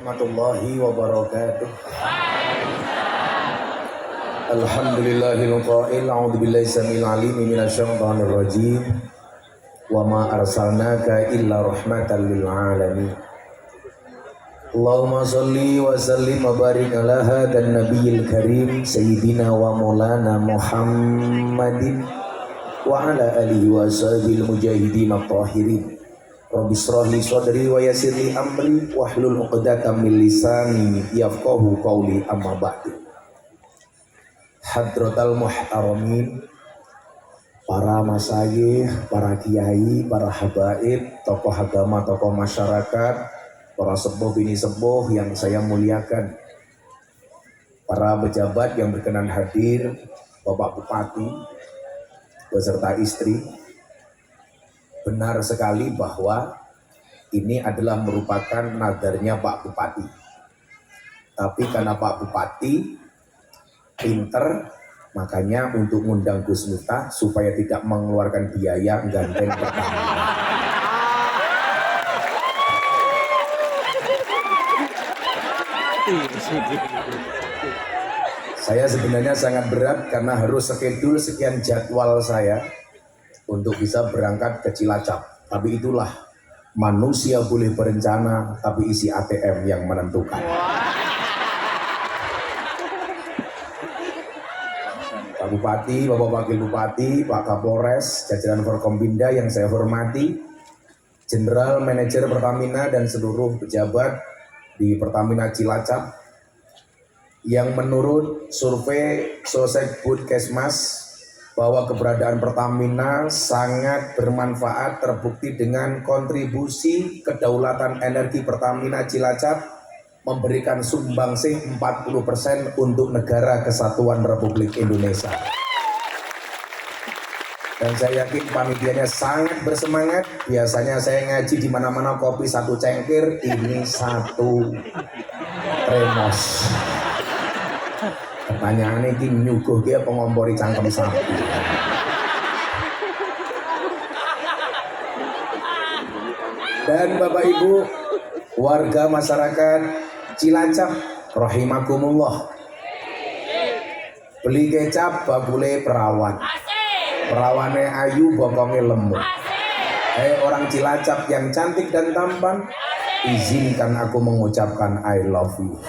warahmatullahi wabarakatuh. Alhamdulillahil qail a'udzu billahi samil alim minasyaitonir rajim. Wa ma arsalnaka illa rahmatan lil alamin. Allahumma shalli wa sallim wa barik ala hadan nabiyil karim sayyidina wa maulana Muhammadin wa ala alihi wa sahbihi mujahidin at-tahirin. Rabbi shrah li sadri wa yassir li amri wahlul 'uqdatam min lisani yafqahu qawli amma ba'du. Hadratal muhtaramin, para masyayikh, para kiai, para habaib, tokoh agama, tokoh masyarakat, para sepuh bini sepuh yang saya muliakan, para pejabat yang berkenan hadir, Bapak Bupati beserta istri. Benar sekali bahwa ini adalah merupakan nadarnya Pak Bupati. Tapi karena Pak Bupati pinter, makanya untuk ngundang Gus Miftah supaya tidak mengeluarkan biaya ganteng Pertamina. Saya sebenarnya sangat berat karena harus schedule sekian jadwal saya untuk bisa berangkat ke Cilacap. Tapi itulah, manusia boleh berencana, tapi isi ATM yang menentukan. Pak Bupati, Bapak Wakil Bupati, Pak Kapolres, jajaran Forkombinda yang saya hormati, General Manager Pertamina dan seluruh pejabat di Pertamina Cilacap, yang menurut survei Sosek Kesmas bahwa keberadaan Pertamina sangat bermanfaat, terbukti dengan kontribusi kedaulatan energi Pertamina Cilacap memberikan sumbangsih 40% untuk Negara Kesatuan Republik Indonesia. Dan saya yakin panitianya sangat bersemangat. Biasanya saya ngaji di mana-mana kopi 1 cengkir, ini 1 tremos. Pertanyaannya ini nyuguh dia pengompori cangkem sapi. Dan Bapak Ibu warga masyarakat Cilacap rahimakumullah, beli kecap bakule perawan, perawannya ayu bokongnya lembut. Orang Cilacap yang cantik dan tampan, izinkan aku mengucapkan I love you.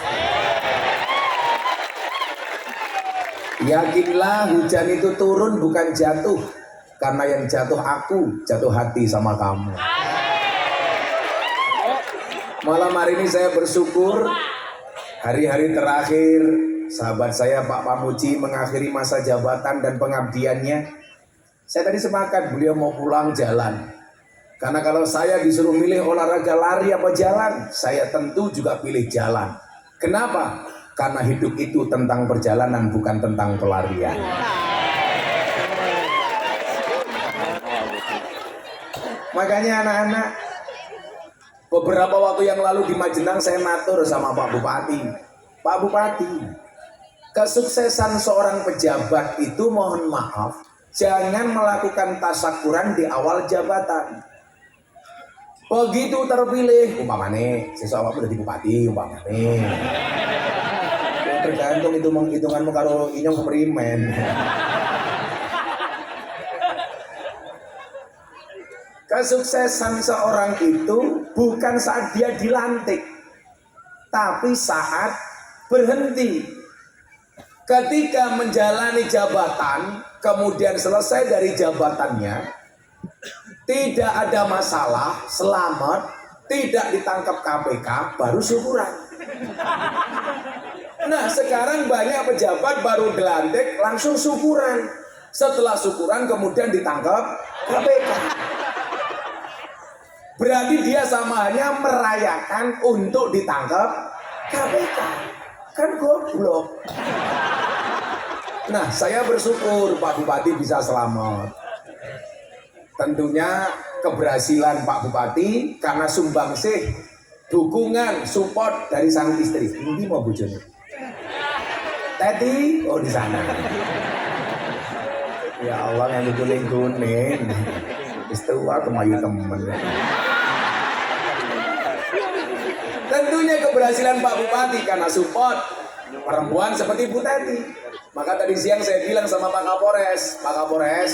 Yakinlah hujan itu turun bukan jatuh, karena yang jatuh aku, jatuh hati sama kamu. Malam hari ini saya bersyukur hari-hari terakhir sahabat saya Pak Pamuji mengakhiri masa jabatan dan pengabdiannya. Saya tadi sepakat beliau mau pulang jalan, karena kalau saya disuruh milih olahraga lari apa jalan, saya tentu juga pilih jalan. Kenapa? Karena hidup itu tentang perjalanan, bukan tentang pelarian. Makanya anak-anak, beberapa waktu yang lalu di Majenang saya matur sama Pak Bupati. Pak Bupati, kesuksesan seorang pejabat itu mohon maaf, jangan melakukan tasakuran di awal jabatan. Begitu terpilih, umpamane, sesuatu udah di bupati, umpamane. Tergantung itu menghitunganmu karo inyong keperimen. Kesuksesan seorang itu bukan saat dia dilantik, tapi saat berhenti. Ketika menjalani jabatan, kemudian selesai dari jabatannya, tidak ada masalah, selamat, tidak ditangkap KPK, baru syukuran. Nah sekarang banyak pejabat baru dilantik langsung syukuran. Setelah syukuran kemudian ditangkap KPK. Berarti dia sama hanya merayakan untuk ditangkap KPK. Kan goblok. Nah saya bersyukur Pak Bupati bisa selamat. Tentunya keberhasilan Pak Bupati karena sumbangsih, dukungan, support dari sang istri. Ini mau bujurnya Teti, oh di sana. Ya Allah yang kuning-kuning. Istiwa kemayu temen. Tentunya keberhasilan Pak Bupati karena support perempuan seperti Bu Teti. Maka tadi siang saya bilang sama Pak Kapolres, Pak Kapolres,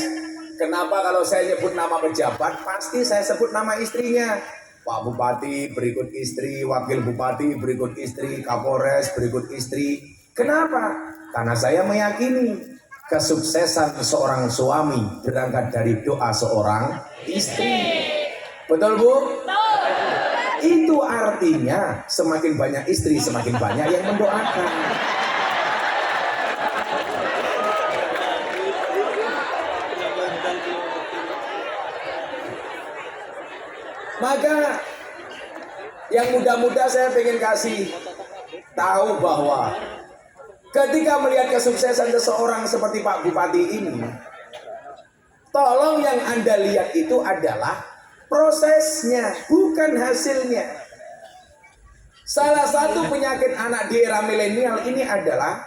kenapa kalau saya nyebut nama pejabat pasti saya sebut nama istrinya. Pak Bupati berikut istri, Wakil Bupati berikut istri, Kapolres berikut istri. Kenapa? Karena saya meyakini kesuksesan seorang suami berangkat dari doa seorang istri. Betul Bu? Itu artinya semakin banyak istri, semakin banyak yang mendoakan. Maka yang muda-muda saya ingin kasih tahu bahwa ketika melihat kesuksesan seseorang seperti Pak Bupati ini, tolong yang Anda lihat itu adalah prosesnya, bukan hasilnya. Salah satu penyakit anak di era milenial ini adalah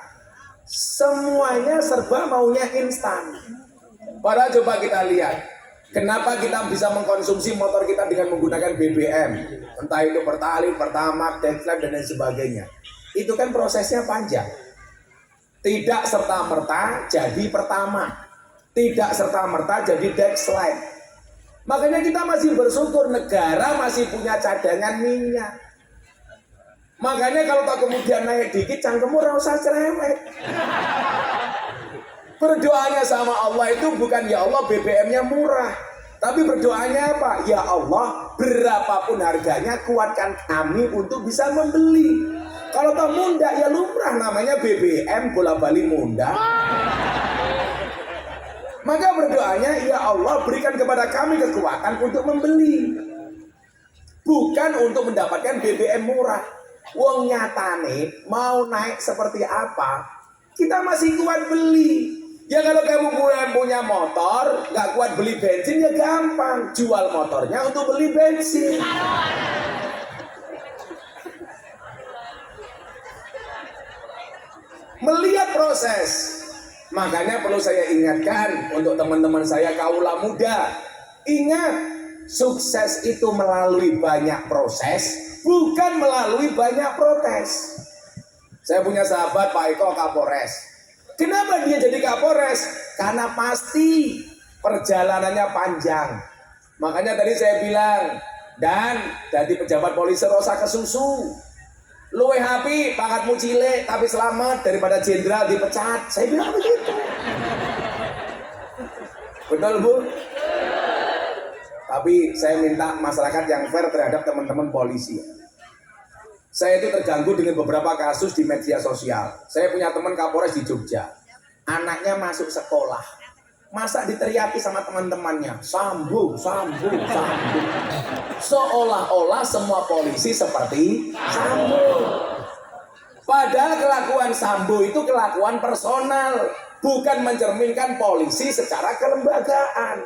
semuanya serba maunya instan. Padahal coba kita lihat, kenapa kita bisa mengkonsumsi motor kita dengan menggunakan BBM, entah itu Pertalite, Pertamax, Dexlat, dan lain sebagainya. Itu kan prosesnya panjang. Tidak serta-merta jadi Pertamax, tidak serta-merta jadi Dexlat. Makanya kita masih bersyukur negara masih punya cadangan minyak. Makanya kalau tak kemudian naik dikit, cangkemmu ora usah cerewet. Berdoanya sama Allah itu bukan ya Allah BBM-nya murah, tapi berdoanya apa? Ya Allah, berapapun harganya kuatkan kami untuk bisa membeli. Kalau tak munda ya lumrah, namanya BBM bola-bali munda. Maka berdoanya, ya Allah berikan kepada kami kekuatan untuk membeli, bukan untuk mendapatkan BBM murah. Wong nyatane mau naik seperti apa, kita masih kuat beli. Ya kalau kamu punya motor, gak kuat beli bensin ya gampang, jual motornya untuk beli bensin. Melihat proses. Makanya perlu saya ingatkan untuk teman-teman saya kaula muda, ingat, sukses itu melalui banyak proses, bukan melalui banyak protes. Saya punya sahabat Pak Eko Kapolres. Kenapa dia jadi Kapolres? Karena pasti perjalanannya panjang. Makanya tadi saya bilang, dan jadi pejabat polisi rosa kesusu. Luwe happy, pangkatmu cilik tapi selamat daripada jenderal dipecat. Saya bilang begitu. Betul Bu? Tapi saya minta masyarakat yang fair terhadap teman-teman polisi. Saya itu terganggu dengan beberapa kasus di media sosial. Saya punya teman Kapolres di Jogja. Anaknya masuk sekolah. Masa diteriaki sama teman-temannya, Sambo, Sambo, Sambo. Seolah-olah semua polisi seperti Sambo. Padahal kelakuan Sambo itu kelakuan personal, bukan mencerminkan polisi secara kelembagaan.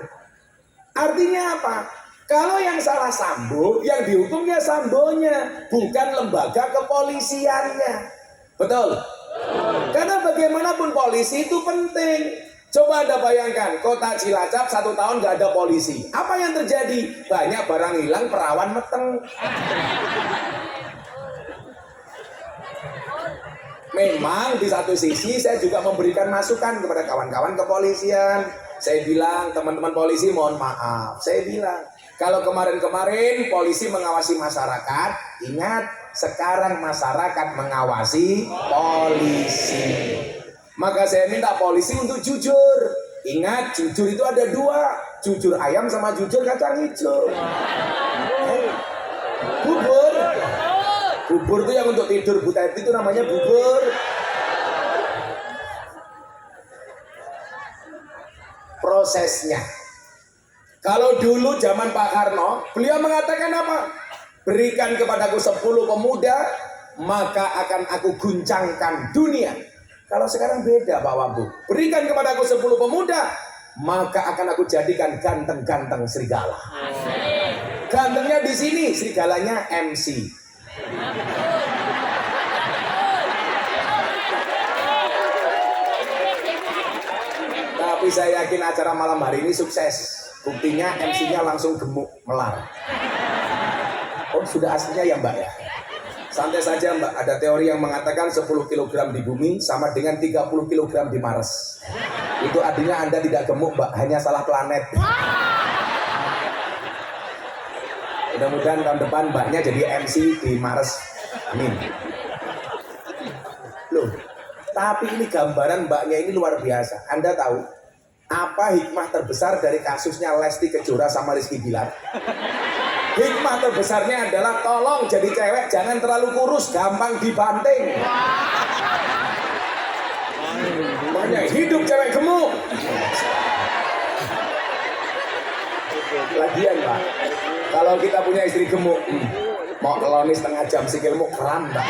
Artinya apa? Kalau yang salah Sambo, yang dihukumnya Sambonya, bukan lembaga kepolisiannya. Betul? Karena bagaimanapun polisi itu penting. Coba Anda bayangkan, kota Cilacap 1 tahun nggak ada polisi. Apa yang terjadi? Banyak barang hilang, perawan meteng. Memang di satu sisi saya juga memberikan masukan kepada kawan-kawan kepolisian. Saya bilang, teman-teman polisi mohon maaf. Saya bilang, kalau kemarin-kemarin polisi mengawasi masyarakat, ingat sekarang masyarakat mengawasi polisi. Maka saya minta polisi untuk jujur. Ingat, jujur itu ada 2, jujur ayam sama jujur kacang hijau. Bubur. Bubur itu yang untuk tidur, Bu Teti itu namanya bubur. Prosesnya. Kalau dulu zaman Pak Karno, beliau mengatakan apa? Berikan kepadaku 10 pemuda, maka akan aku guncangkan dunia. Kalau sekarang beda Pak Wambu. Berikan kepadaku 10 pemuda, maka akan aku jadikan ganteng-ganteng serigala. Gantengnya di sini, serigalanya MC. Tapi saya yakin acara malam hari ini sukses. Buktinya MC-nya langsung gemuk, melar. Oh sudah aslinya ya Mbak ya? Santai saja Mbak, ada teori yang mengatakan 10 kg di bumi sama dengan 30 kg di Mars. Itu artinya Anda tidak gemuk Mbak, hanya salah planet. Mudah-mudahan tahun depan Mbaknya jadi MC di Mars. Amin. Loh, tapi ini gambaran Mbaknya ini luar biasa. Anda tahu apa hikmah terbesar dari kasusnya Lesti Kejora sama Rizky Bilar? Hikmah terbesarnya adalah tolong jadi cewek jangan terlalu kurus, gampang dibanting. Makanya hidup cewek gemuk. Lagian Pak, kalau kita punya istri gemuk, mau keloni setengah jam sikilmu kram Pak.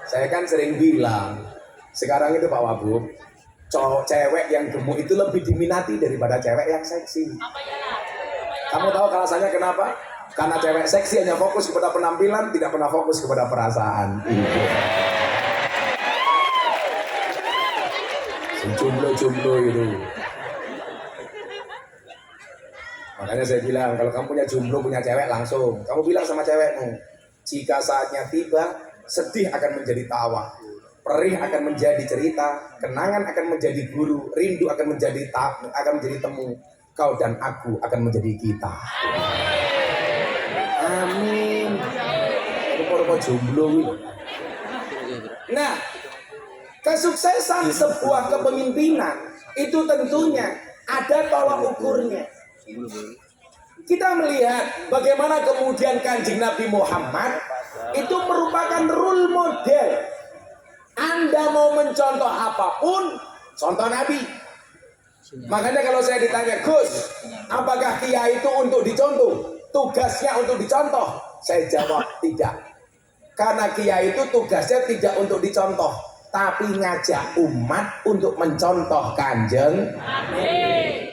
Saya kan sering bilang, sekarang itu Pak Wagub, cewek yang gemuk itu lebih diminati daripada cewek yang seksi. Kamu tahu alasannya kenapa? Karena cewek seksi hanya fokus kepada penampilan, tidak pernah fokus kepada perasaan. Jomblo-jomblo itu. Makanya saya bilang, kalau kamu punya jomblo, punya cewek, langsung kamu bilang sama cewekmu, jika saatnya tiba, sedih akan menjadi tawa, perih akan menjadi cerita, kenangan akan menjadi guru, rindu akan menjadi temu, kau dan aku akan menjadi kita. Amin. Rupa-rupa jomblo itu. Nah, kesuksesan sebuah kepemimpinan itu tentunya ada tolak ukurnya. Kita melihat bagaimana kemudian Kanjeng Nabi Muhammad itu merupakan role model. Anda mau mencontoh apapun, contoh Nabi. Makanya kalau saya ditanya, Gus, apakah kiai itu untuk dicontoh? Tugasnya untuk dicontoh? Saya jawab tidak. Karena kiai itu tugasnya tidak untuk dicontoh, tapi ngajak umat untuk mencontoh Kanjeng Nabi.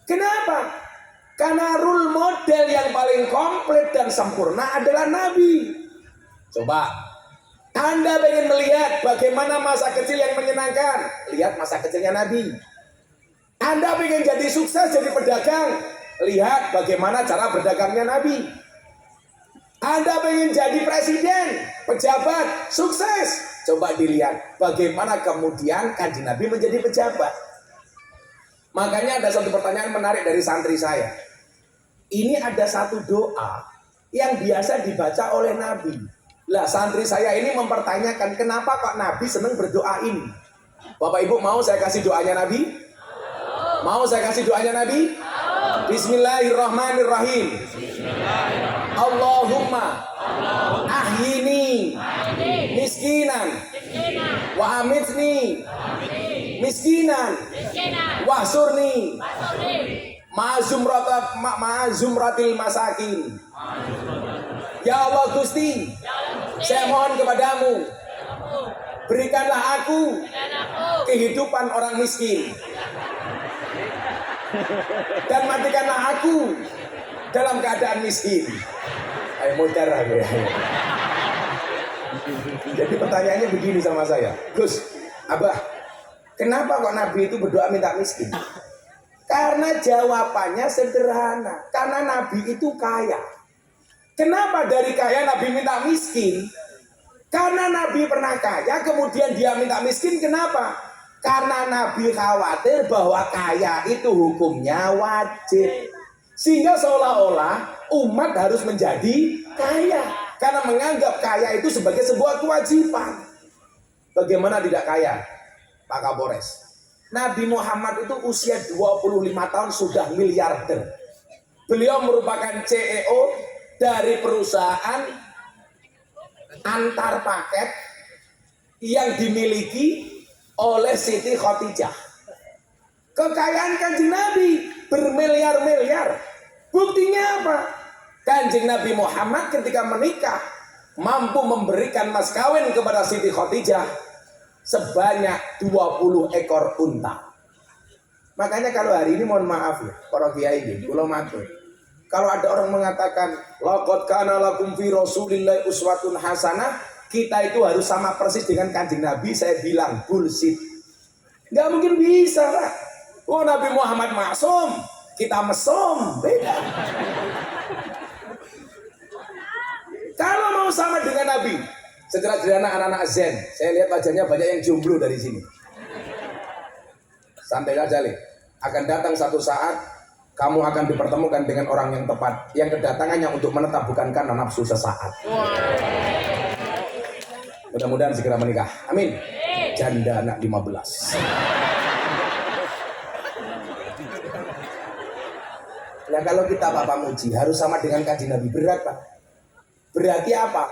Kenapa? Karena role model yang paling komplit dan sempurna adalah Nabi. Coba, Anda ingin melihat bagaimana masa kecil yang menyenangkan? Lihat masa kecilnya Nabi. Anda ingin jadi sukses, jadi pedagang? Lihat bagaimana cara berdagangnya Nabi. Anda ingin jadi presiden, pejabat, sukses? Coba dilihat bagaimana kemudian Kanjeng Nabi menjadi pejabat. Makanya ada satu pertanyaan menarik dari santri saya. Ini ada satu doa yang biasa dibaca oleh Nabi. Lah santri saya ini mempertanyakan kenapa kok Nabi senang berdoa ini. Bapak Ibu mau saya kasih doanya Nabi? Mau saya kasih doanya Nabi? Bismillahirrahmanirrahim. Allahumma ahyini miskinan wa amitni miskinan wahsurni ma'azumratil masakin. Ya Allah Gusti, saya mohon kepadamu, berikanlah aku kehidupan orang miskin dan matikanlah aku dalam keadaan miskin. Ayo muter aku ya. Jadi pertanyaannya begini sama saya, Gus, Abah, kenapa kok Nabi itu berdoa minta miskin? Karena jawabannya sederhana, karena Nabi itu kaya. Kenapa dari kaya Nabi minta miskin? Karena Nabi pernah kaya, kemudian dia minta miskin, kenapa? Karena Nabi khawatir bahwa kaya itu hukumnya wajib. Sehingga seolah-olah umat harus menjadi kaya. Karena menganggap kaya itu sebagai sebuah kewajiban. Bagaimana tidak kaya? Pak Kapolres. Nabi Muhammad itu usia 25 tahun sudah miliarder. Beliau merupakan CEO dari perusahaan antar paket yang dimiliki oleh Siti Khadijah. Kekayaan Kanjeng Nabi bermiliar-miliar. Buktinya apa? Kanjeng Nabi Muhammad ketika menikah mampu memberikan mas kawin kepada Siti Khadijah sebanyak 20 ekor unta. Makanya kalau hari ini mohon maaf ya, para kiai ini, kula matur. Kalau ada orang mengatakan laqad kana lakum fi Rasulillahi uswatun hasanah, kita itu harus sama persis dengan Kanjeng Nabi, saya bilang bullshit. Enggak mungkin bisa lah. Oh, Nabi Muhammad maksum. kita mesum, beda. Kalau mau sama dengan Nabi, sederhana anak-anak Zen, saya lihat wajahnya banyak yang jomblo dari sini. Santai aja, Le. Akan datang satu saat kamu akan dipertemukan dengan orang yang tepat, yang kedatangannya untuk menetap bukan karena nafsu sesaat. Mudah-mudahan segera menikah. Amin. Janda anak 15. Nah kalau kita Bapak Muji harus sama dengan kaji Nabi, berat Pak. Berarti apa?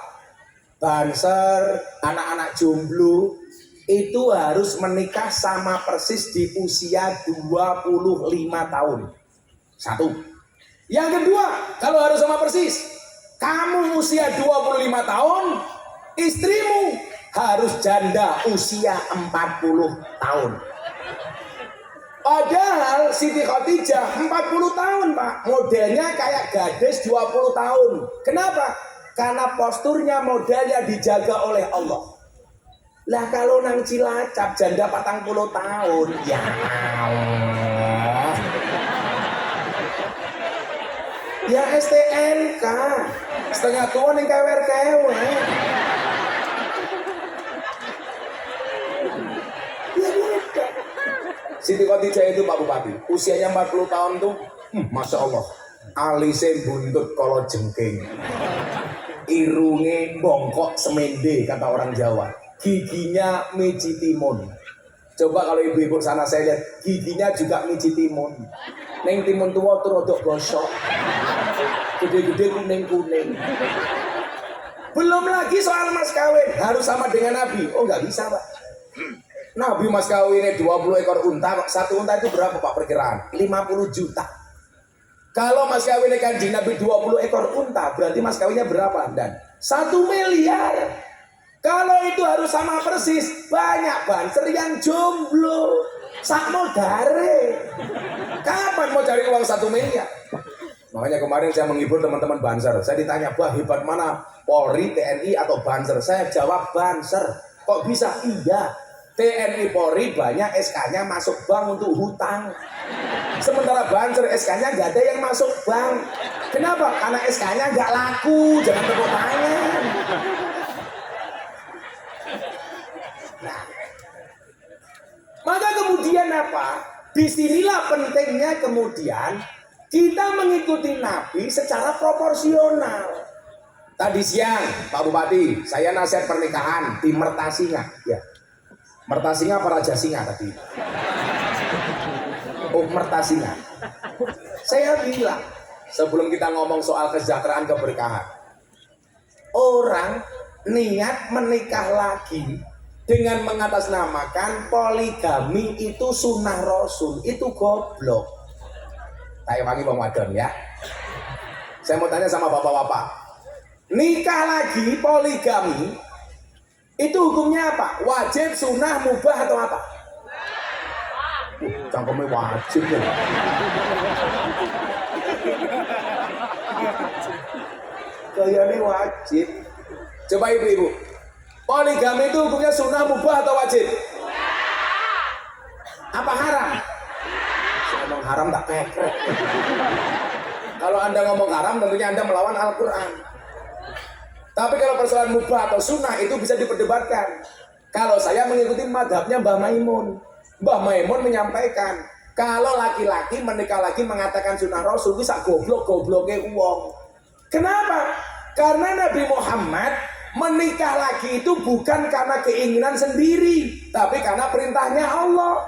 Banser, anak-anak jomblo itu harus menikah sama persis di usia 25 tahun. Satu. Yang kedua, kalau harus sama persis, kamu usia 25 tahun, istrimu harus janda usia 40 tahun. Padahal Siti Khadijah 40 tahun Pak, modelnya kayak gadis 20 tahun. Kenapa? Karena posturnya modelnya dijaga oleh Allah. Lah kalau nang Cilacap janda 40 tahun, ya Allah. Ya STNK, setengah tua ning kewer-kewer. Ya beda. Siti Khadijah itu Pak Bupati, usianya 40 tahun tuh, Masya Allah, alisnya buntut kalau jengking, irunge bongkok semende kata orang Jawa, giginya miji timun. Coba kalau ibu-ibu sana saya lihat, giginya juga miji timun. Neng timun tua tuh rodok gosok, gede-gede kuning-kuning. Belum lagi soal mas kawin, harus sama dengan Nabi. Oh nggak bisa Pak. Nabi mas kawinnya 20 ekor unta, satu unta itu berapa Pak perkiraan? 50 juta. Kalau mas kawinnya kanjeng Nabi 20 ekor unta, berarti mas kawinnya berapa? Dan 1 miliar. Kalau itu harus sama persis, banyak banser yang jomblo. Sakmo dare. Kapan mau cari uang 1 miliar? Makanya kemarin saya menghibur teman-teman banser. Saya ditanya, "Wah, hebat mana? Polri, TNI atau banser?" Saya jawab banser. Kok bisa? Iya. TNI Polri banyak SK-nya masuk bank untuk hutang. Sementara banser SK-nya nggak ada yang masuk bank. Kenapa? Karena SK-nya nggak laku. Jangan tepuk tangan. Nah, maka kemudian apa? Disinilah pentingnya kemudian kita mengikuti Nabi secara proporsional. Tadi siang Pak Bupati, saya nasihat pernikahan di Mertasinga. Ya. Mertasinga apa Raja Singa tadi? Oh, Mertasinga. Saya bilang, sebelum kita ngomong soal kesejahteraan keberkahan, orang niat menikah lagi dengan mengatasnamakan poligami itu sunnah Rasul, itu goblok. Saya panggil Bang Wadon ya. Saya mau tanya sama bapak-bapak, nikah lagi poligami itu hukumnya apa? Wajib, sunnah, mubah atau apa? Cangkemnya wajib ya. Kayaknya wajib. Coba ibu-ibu, poligami itu hukumnya sunnah, mubah atau wajib? Apa haram? Ngomong haram tak kekrek. Kalau Anda ngomong haram tentunya Anda melawan Al-Quran. Tapi kalau persoalan mubah atau sunnah itu bisa diperdebatkan. Kalau saya mengikuti madhabnya Mbah Maimun. Mbah Maimun menyampaikan, kalau laki-laki menikah lagi mengatakan sunnah Rasul, bisa goblok-gobloknya uang. Kenapa? Karena Nabi Muhammad menikah lagi itu bukan karena keinginan sendiri, tapi karena perintahnya Allah.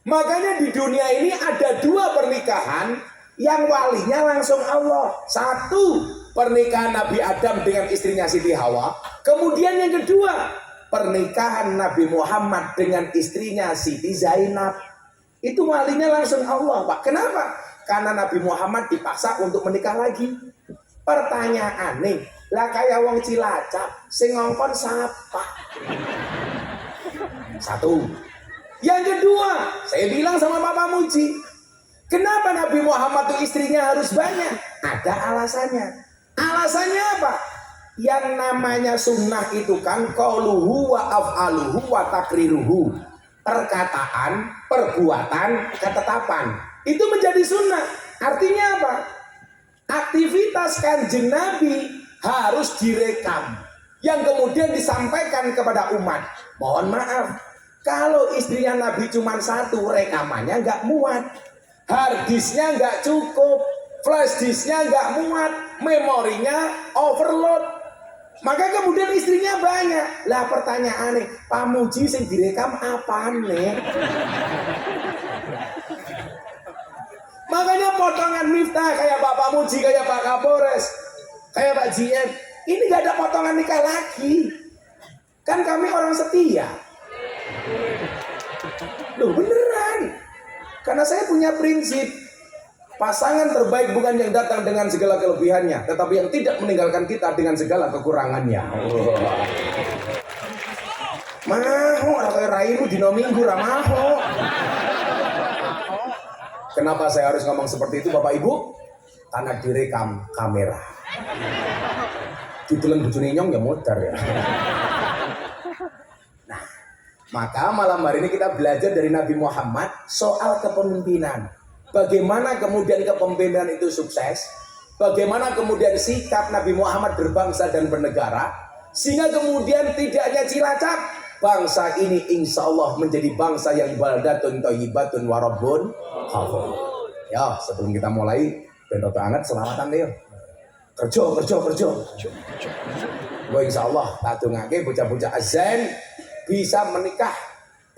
Makanya di dunia ini ada 2 pernikahan yang walinya langsung Allah. Satu, pernikahan Nabi Adam dengan istrinya Siti Hawa. Kemudian yang kedua, pernikahan Nabi Muhammad dengan istrinya Siti Zainab. Itu walinya langsung Allah Pak. Kenapa? Karena Nabi Muhammad dipaksa untuk menikah lagi. Pertanyaan nih, lah kayak wong Cilacap sing ngongkon siapa? Satu. Yang kedua, saya bilang sama Bapak Muji, kenapa Nabi Muhammad itu istrinya harus banyak? Ada alasannya. Alasannya apa? Yang namanya sunnah itu kan qauluhu wa af'aluhu wa takriruhu. Perkataan, perbuatan, ketetapan. Itu menjadi sunnah. Artinya apa? Aktivitas Kanjeng Nabi harus direkam, yang kemudian disampaikan kepada umat. Mohon maaf, kalau istrinya Nabi cuma satu, rekamannya nggak muat, hard disknya nggak cukup, flash disknya nggak muat, memorinya overload. Maka kemudian istrinya banyak. Lah pertanyaannya, Pak Muji sing direkam apaan nih? Makanya potongan Miftah kayak Pak Muji, kayak Pak Kapolres, kayak Pak GM, ini gak ada potongan nikah lagi. Kan kami orang setia. Loh beneran. Karena saya punya prinsip, pasangan terbaik bukan yang datang dengan segala kelebihannya, tetapi yang tidak meninggalkan kita dengan segala kekurangannya. Maho orang raimu dino minggu ramaho. Kenapa saya harus ngomong seperti itu Bapak Ibu? Karena direkam kamera. Ditelan bojone nyong ya modar ya. Nah, maka malam hari ini kita belajar dari Nabi Muhammad soal kepemimpinan. Bagaimana kemudian kepemimpinan itu sukses? Bagaimana kemudian sikap Nabi Muhammad berbangsa dan bernegara? Sehingga kemudian tidak hanya Cilacap, bangsa ini insya Allah menjadi bangsa yang baldatun thayyibatun warabun ghafur. Ya, sebelum kita mulai, bentuk anget selawatan deh. Kerja. Gue insya Allah tak dongake bocah-bocah azan bisa menikah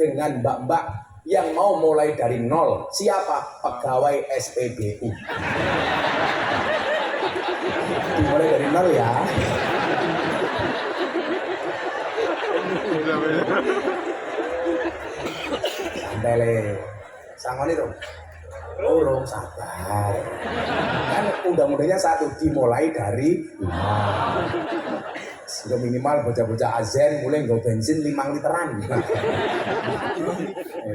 dengan mbak-mbak yang mau mulai dari nol. Siapa? Pegawai SPBU. Dimulai dari nol ya. Santai le, sangon itu. Urung sabar. Kan undang-undangnya satu, dimulai dari sudah minimal bocah-bocah azan mulai nggak bensin 5 literan.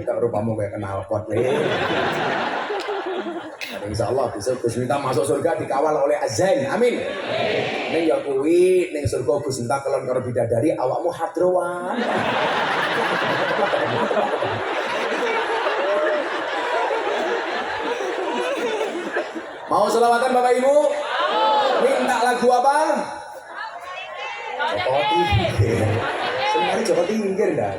Tak rupamu kayak kenal pot le. Insya Allah besok Gus Miftah masuk surga dikawal oleh azan. Amin. Neng ya kuwi neng surga Gus Miftah kelon karo bidadari awakmu hadrowan. Mau selawatan Bapak Ibu? Minta lagu apa? Joko Tingkir. Sebenarnya Joko Tingkir dah.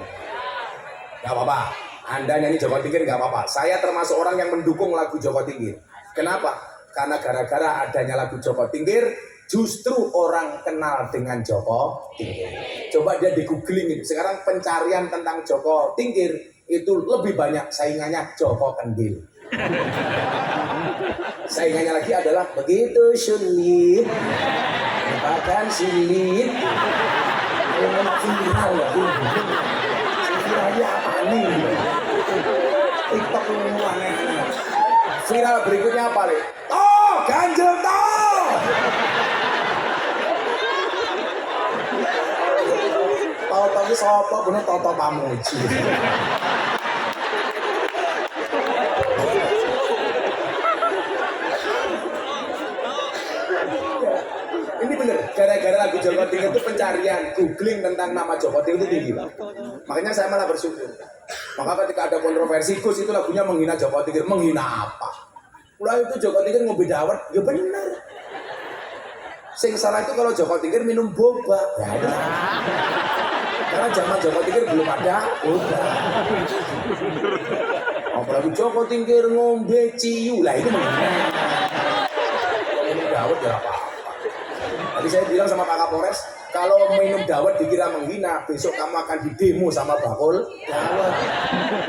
Gak apa-apa. Anda nyanyi Joko Tingkir gak apa-apa. Saya termasuk orang yang mendukung lagu Joko Tingkir. Kenapa? Karena gara-gara adanya lagu Joko Tingkir, justru orang kenal dengan Joko Tingkir. Coba dia di googling itu. Sekarang pencarian tentang Joko Tingkir itu lebih banyak saingannya Joko Kendil. Saingannya lagi adalah begitu sulit, bahkan sulit. Viral ya, viralnya apa nih? TikTok aneh. Viral berikutnya apa nih? Oh, ganjel toh. Tahu-tahu siapa bener Toto Pamuji. Ini bener, gara-gara lagu Joko Tingkir itu pencarian, googling tentang nama Joko Tingkir itu tinggi. Makanya saya malah bersyukur. Maka ketika ada kontroversi, Gus itu lagunya menghina Joko Tingkir. Menghina apa? Ulah itu Joko Tingkir ngopi dawet, ya bener. Sing salah itu kalau Joko Tingkir minum boba. Ya udah. Karena zaman Joko Tingkir belum ada boba. Apalagi Joko Tingkir ngombe ciu, lah itu menghina. Minum dawet ya apa? Tadi saya bilang sama Pak Kapolres, kalau minum dawet dikira menghina, besok kamu akan didemo sama bakul dawet.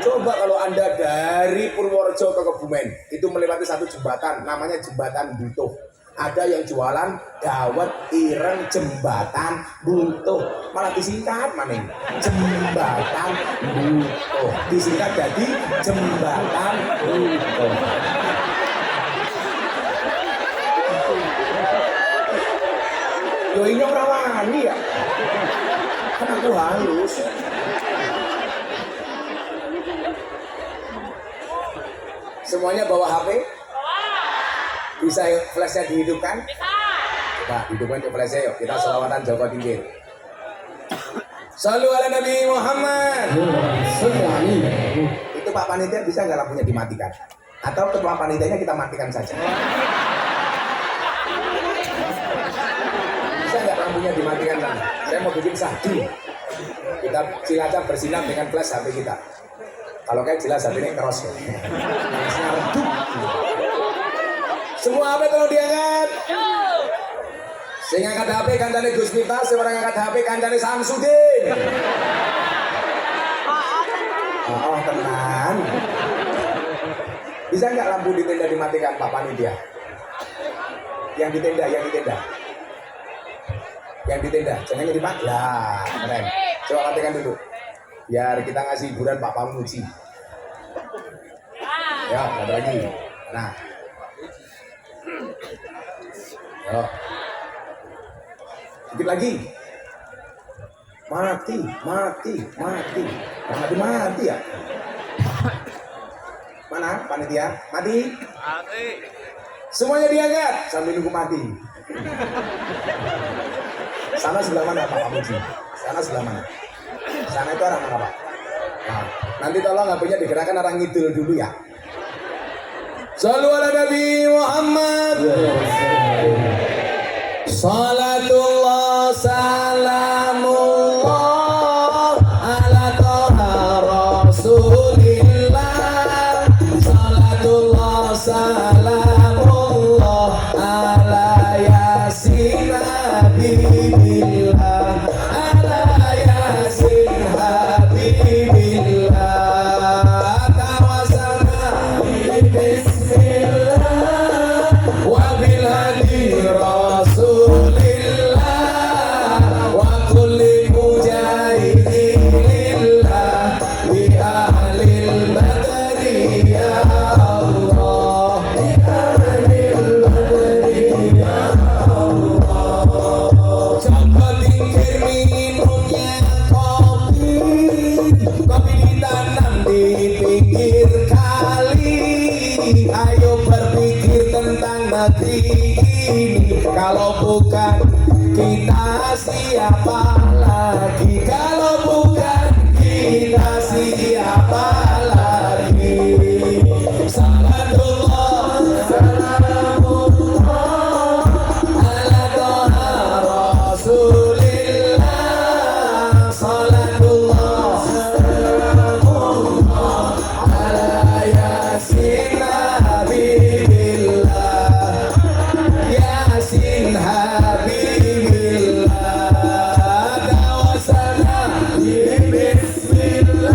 Coba kalau Anda dari Purworejo ke Kebumen, itu melewati satu jembatan, namanya Jembatan Butuh. Ada yang jualan dawet ireng jembatan Butuh. Malah disingkat maning. Jembatan Butuh. Disingkat jadi Jembatan Butuh. Yo ini rawani ya, kan aku halus. Semuanya bawa HP? Bisa flashnya dihidupkan? Coba hidupkan ke flashnya yuk. Kita selawatan Joko Tingkir. Shallu ala Nabi Muhammad. Itu Pak Panitia bisa nggak lampunya dimatikan? Atau ketua panitianya kita matikan saja. Bisa nggak lampunya dimatikan sana? Saya mau bikin sahdu. Kita Cilacap bersinar dengan flash HP kita. Kalau kayak jelas HP ini keros ya. Semua HP tolong diangkat. Sing angkat HP kancane Gus Miftah, sing ora angkat HP kancane Samsudin. Oh, tenang. Bisa nggak lampu di tenda dimatikan Pak Panitia? Yang di tenda. Yang di tenda, jangan jadi Pak. Lah, keren. Coba matikan dulu. Biar kita ngasih hiburan Pak Pamuji. Ya, ada lagi. Nah. Yo. Sedikit lagi. Mati. Mati ya. Mana panitia? Mati. Semuanya diangkat sambil nunggu mati. Sana sebelah mana Pak Pamuji? Sana sebelah mana? Sana itu arah mana Pak? Nah, nanti tolong HP-nya digerakkan arah ngidul dulu ya. Shallu ala Nabi Muhammad. Salatullah salamullah ala toha rasulillah. Salatullah salamullah ala yasin habibillah. Ala yasin habibillah. Tawasana bismillah wa bil hadi rasulillah wa kulli mujahidin lillah bi ahlil badri ya Allah. Bi ahlil badri ya Allah. Coba tingkir minumnya kopi ditanam di pinggir kali. Ayo berpikir tentang negeri ini. Kalau bukan kita siapa lagi? Kalau bukan kita siapa lagi? Salatullah salamullah ala toha rasulillah. Salatullah salamullah ala yasin habibillah. Yasin habibillah. Tawasana bismillah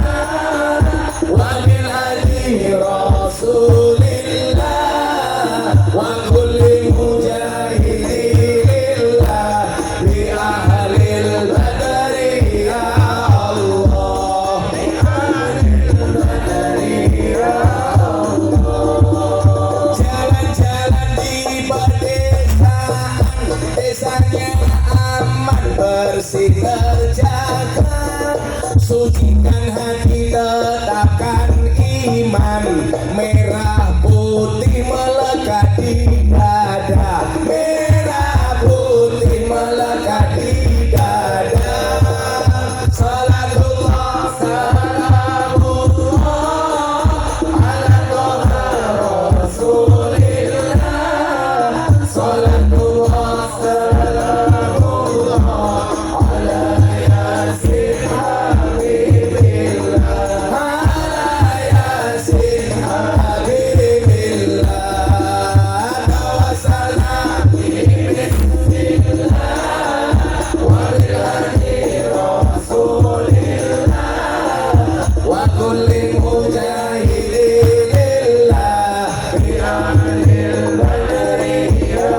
wa bil hadi rasulillah wa kulli mujahidillah bi ahlil badri ya Allah. Bi ahlil badri ya Allah. Jalan-jalan di pedesaan, desanya aman bersih terjaga. Sucikan hati, tetapkan iman. Merah putih melekat di dada. Merah putih melekat di dada. Salatullah salamullah ala toha rasulillah. Salatullah salamullah ala yasin habibillah. Ala yasin habibillah. Tawasana bismillah wa bil hadi rasulillah wa kulli mujahidin lillah bi ahlil badri ya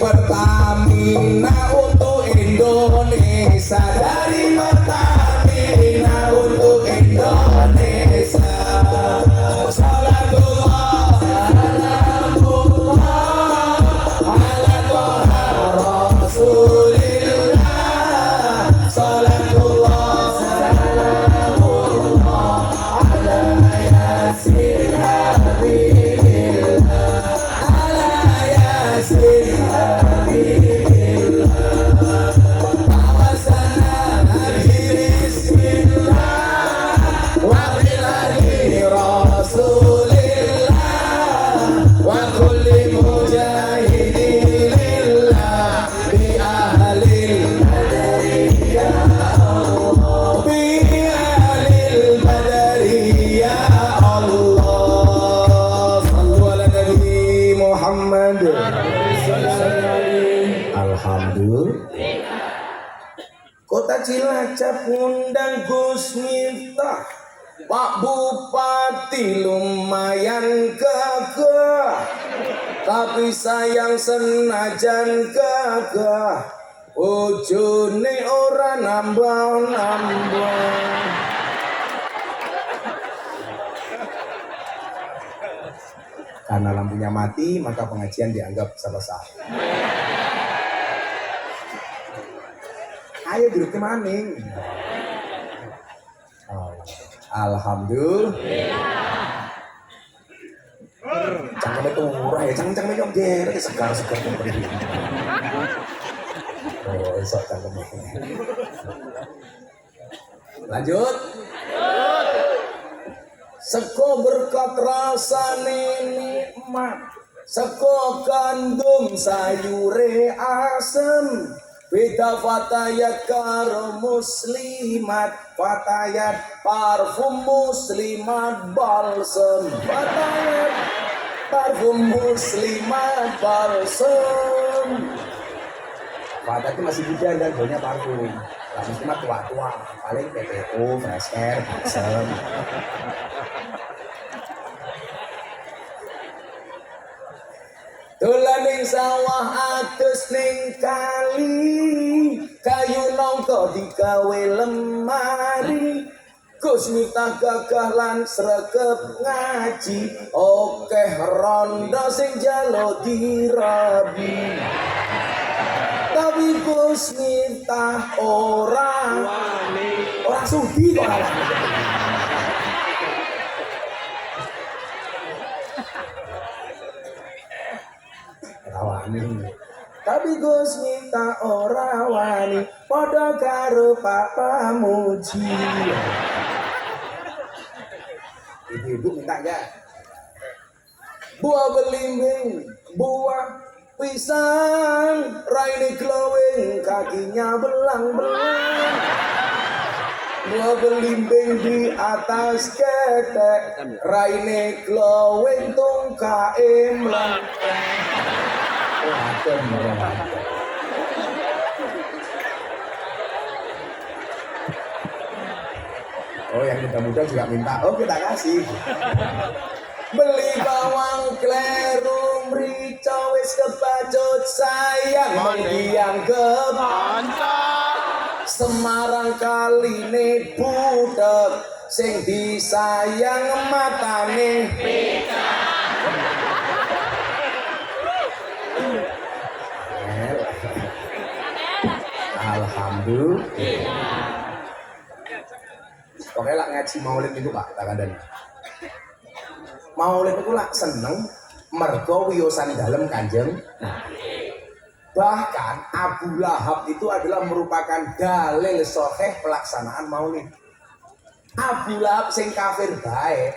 Pertamina untuk Indonesia, dari Pertamina untuk Indonesia. Salatullah ala Toha Rasulillah. Salatullah ala Yasin Habibillah. Ala Yasin Alhamdulillah. Kota Cilacap ngundang Gus Miftah, Pak Bupati lumayan gagah, tapi sayang senajan gagah, ujune ora nambah-nambah. Karena lampunya mati, maka pengajian dianggap selesai. Ayo duduk maning. Oh, alhamdulillah. Cangkem itu murah ya, cangkem itu gere, segar-segar memberi. Oh, sok cangkem itu. Lanjut. Seko berkat rasane nikmat, seko gandum sayure asem. Beda fatayat karo muslimat, fatayat parfum muslimat balsem, fatayat parfum muslimat balsem. Fatayat itu masih muda dan banyak parfum. Lah muslimat tua-tua, paling PPO, fresh air, balsem. Dolan ning sawah atus ning kali, kayu nangka digawe lemari. Gus Miftah gagah lan sregep ngaji, okeh rondo sing jalo dirabi. Tapi Gus Miftah ora sudi kok kalah. Tapi Gus Miftah ora wani, padha karo Pak Pamuji. Ibu-ibu minta enggak? Buah belimbing, buah pisang, raine glowing, kakinya belang-belang. Buah belimbing di atas ketek, raine glowing, tungkae mlenteng. Oh, yang muda-muda juga minta. Oh, kita kasih. Beli bawang kleru mrica wis kebacut sayang mendiang Semarang kaline budek sing disayang matane alhamdulillah. Pokoknya lah ngaji maulid itu Pak, tak ada. Maulid itu lah seneng mergo wiyosan dalem Kanjeng. Bahkan Abu Lahab itu adalah merupakan dalil sahih pelaksanaan maulid. Abu Lahab sing kafir baik,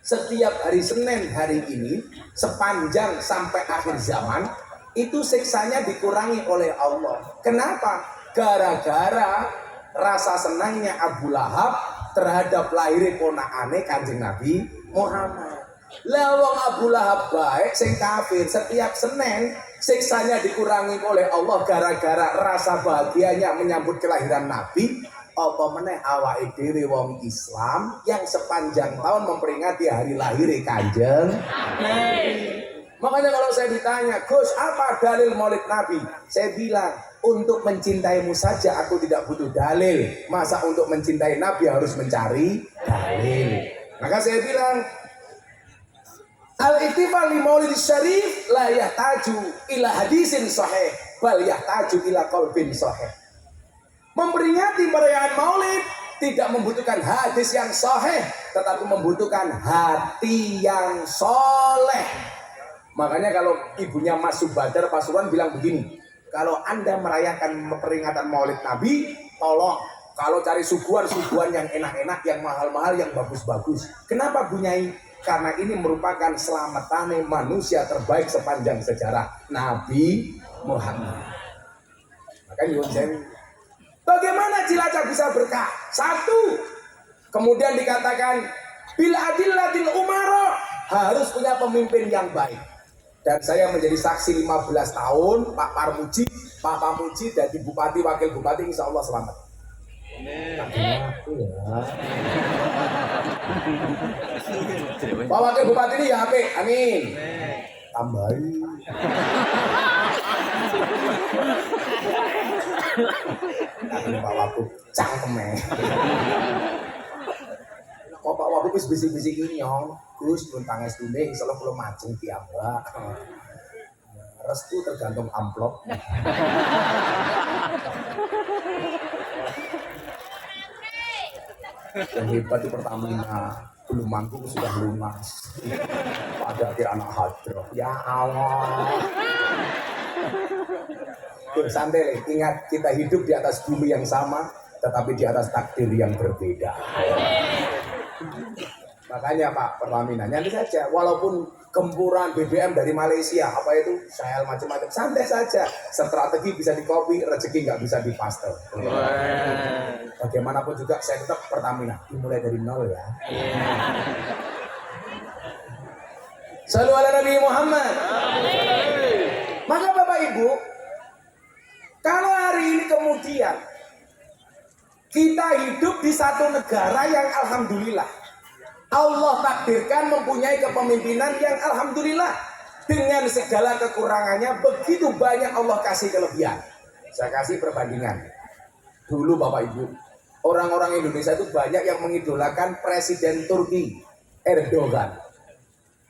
setiap hari Senin hari ini sepanjang sampai akhir zaman itu siksanya dikurangi oleh Allah. Kenapa? Gara-gara rasa senangnya Abu Lahab terhadap lahir ponakane Kanjeng Nabi Muhammad. Lah wong Abu Lahab baik sing kafir setiap Senin siksanya dikurangi oleh Allah gara-gara rasa bahagianya menyambut kelahiran Nabi. Apa meneh awake dhewe wong Islam yang sepanjang tahun memperingati hari lahir Kanjeng Nabi. Makanya kalau saya ditanya, Gus, apa dalil maulid Nabi? Saya bilang, untuk mencintaimu saja aku tidak butuh dalil. Masa untuk mencintai Nabi harus mencari dalil? Maka saya bilang, al-ihtifal li maulid syarif la yahtaju ila hadisin sahih, bal yahtaju ila qalbin sahih. Memperingati perayaan maulid tidak membutuhkan hadis yang sahih, tetapi membutuhkan hati yang soleh. Makanya kalau ibunya Mas Subadar Pasuruan bilang begini, kalau Anda merayakan peringatan maulid Nabi, tolong kalau cari suguhan yang enak-enak, yang mahal-mahal, yang bagus-bagus. Kenapa Bu Nyai? Karena ini merupakan selamatane manusia terbaik sepanjang sejarah, Nabi Muhammad. Makanya bagaimana Cilacap bisa berkah? Satu, kemudian dikatakan bil adillatil umara, harus punya pemimpin yang baik. Dan saya menjadi saksi 15 tahun, Pak Pamuji jadi bupati, wakil bupati, insya Allah selamat. Aku ya. Pak wakil bupati ini ya HP, amin. Tambahin. Tapi Pak Wagub cangkeme. Kok Pak Wagub wis bisik-bisik ini nyong, Gus pun tanges dune insyaallah kula majeng piyambak. Restu tergantung amplop. Yang hebat itu Pertamina, belum mampu sudah lunas. Pada akhir anak hadroh. Ya Allah. Santai, ingat kita hidup di atas bumi yang sama, tetapi di atas takdir yang berbeda. Makanya Pak Pertamina, nanti saja, walaupun gempuran BBM dari Malaysia, apa itu, Shell macam-macam, santai saja. Strategi bisa dikopi, rezeki nggak bisa dipaste. Bagaimanapun juga saya tetap Pertamina, dimulai dari nol ya. Shallu ala Nabi Muhammad. Maka Bapak Ibu, kalau hari ini kemudian kita hidup di satu negara yang alhamdulillah Allah takdirkan mempunyai kepemimpinan yang alhamdulillah dengan segala kekurangannya, begitu banyak Allah kasih kelebihan. Saya kasih perbandingan. Dulu Bapak Ibu, orang-orang Indonesia itu banyak yang mengidolakan Presiden Turki Erdogan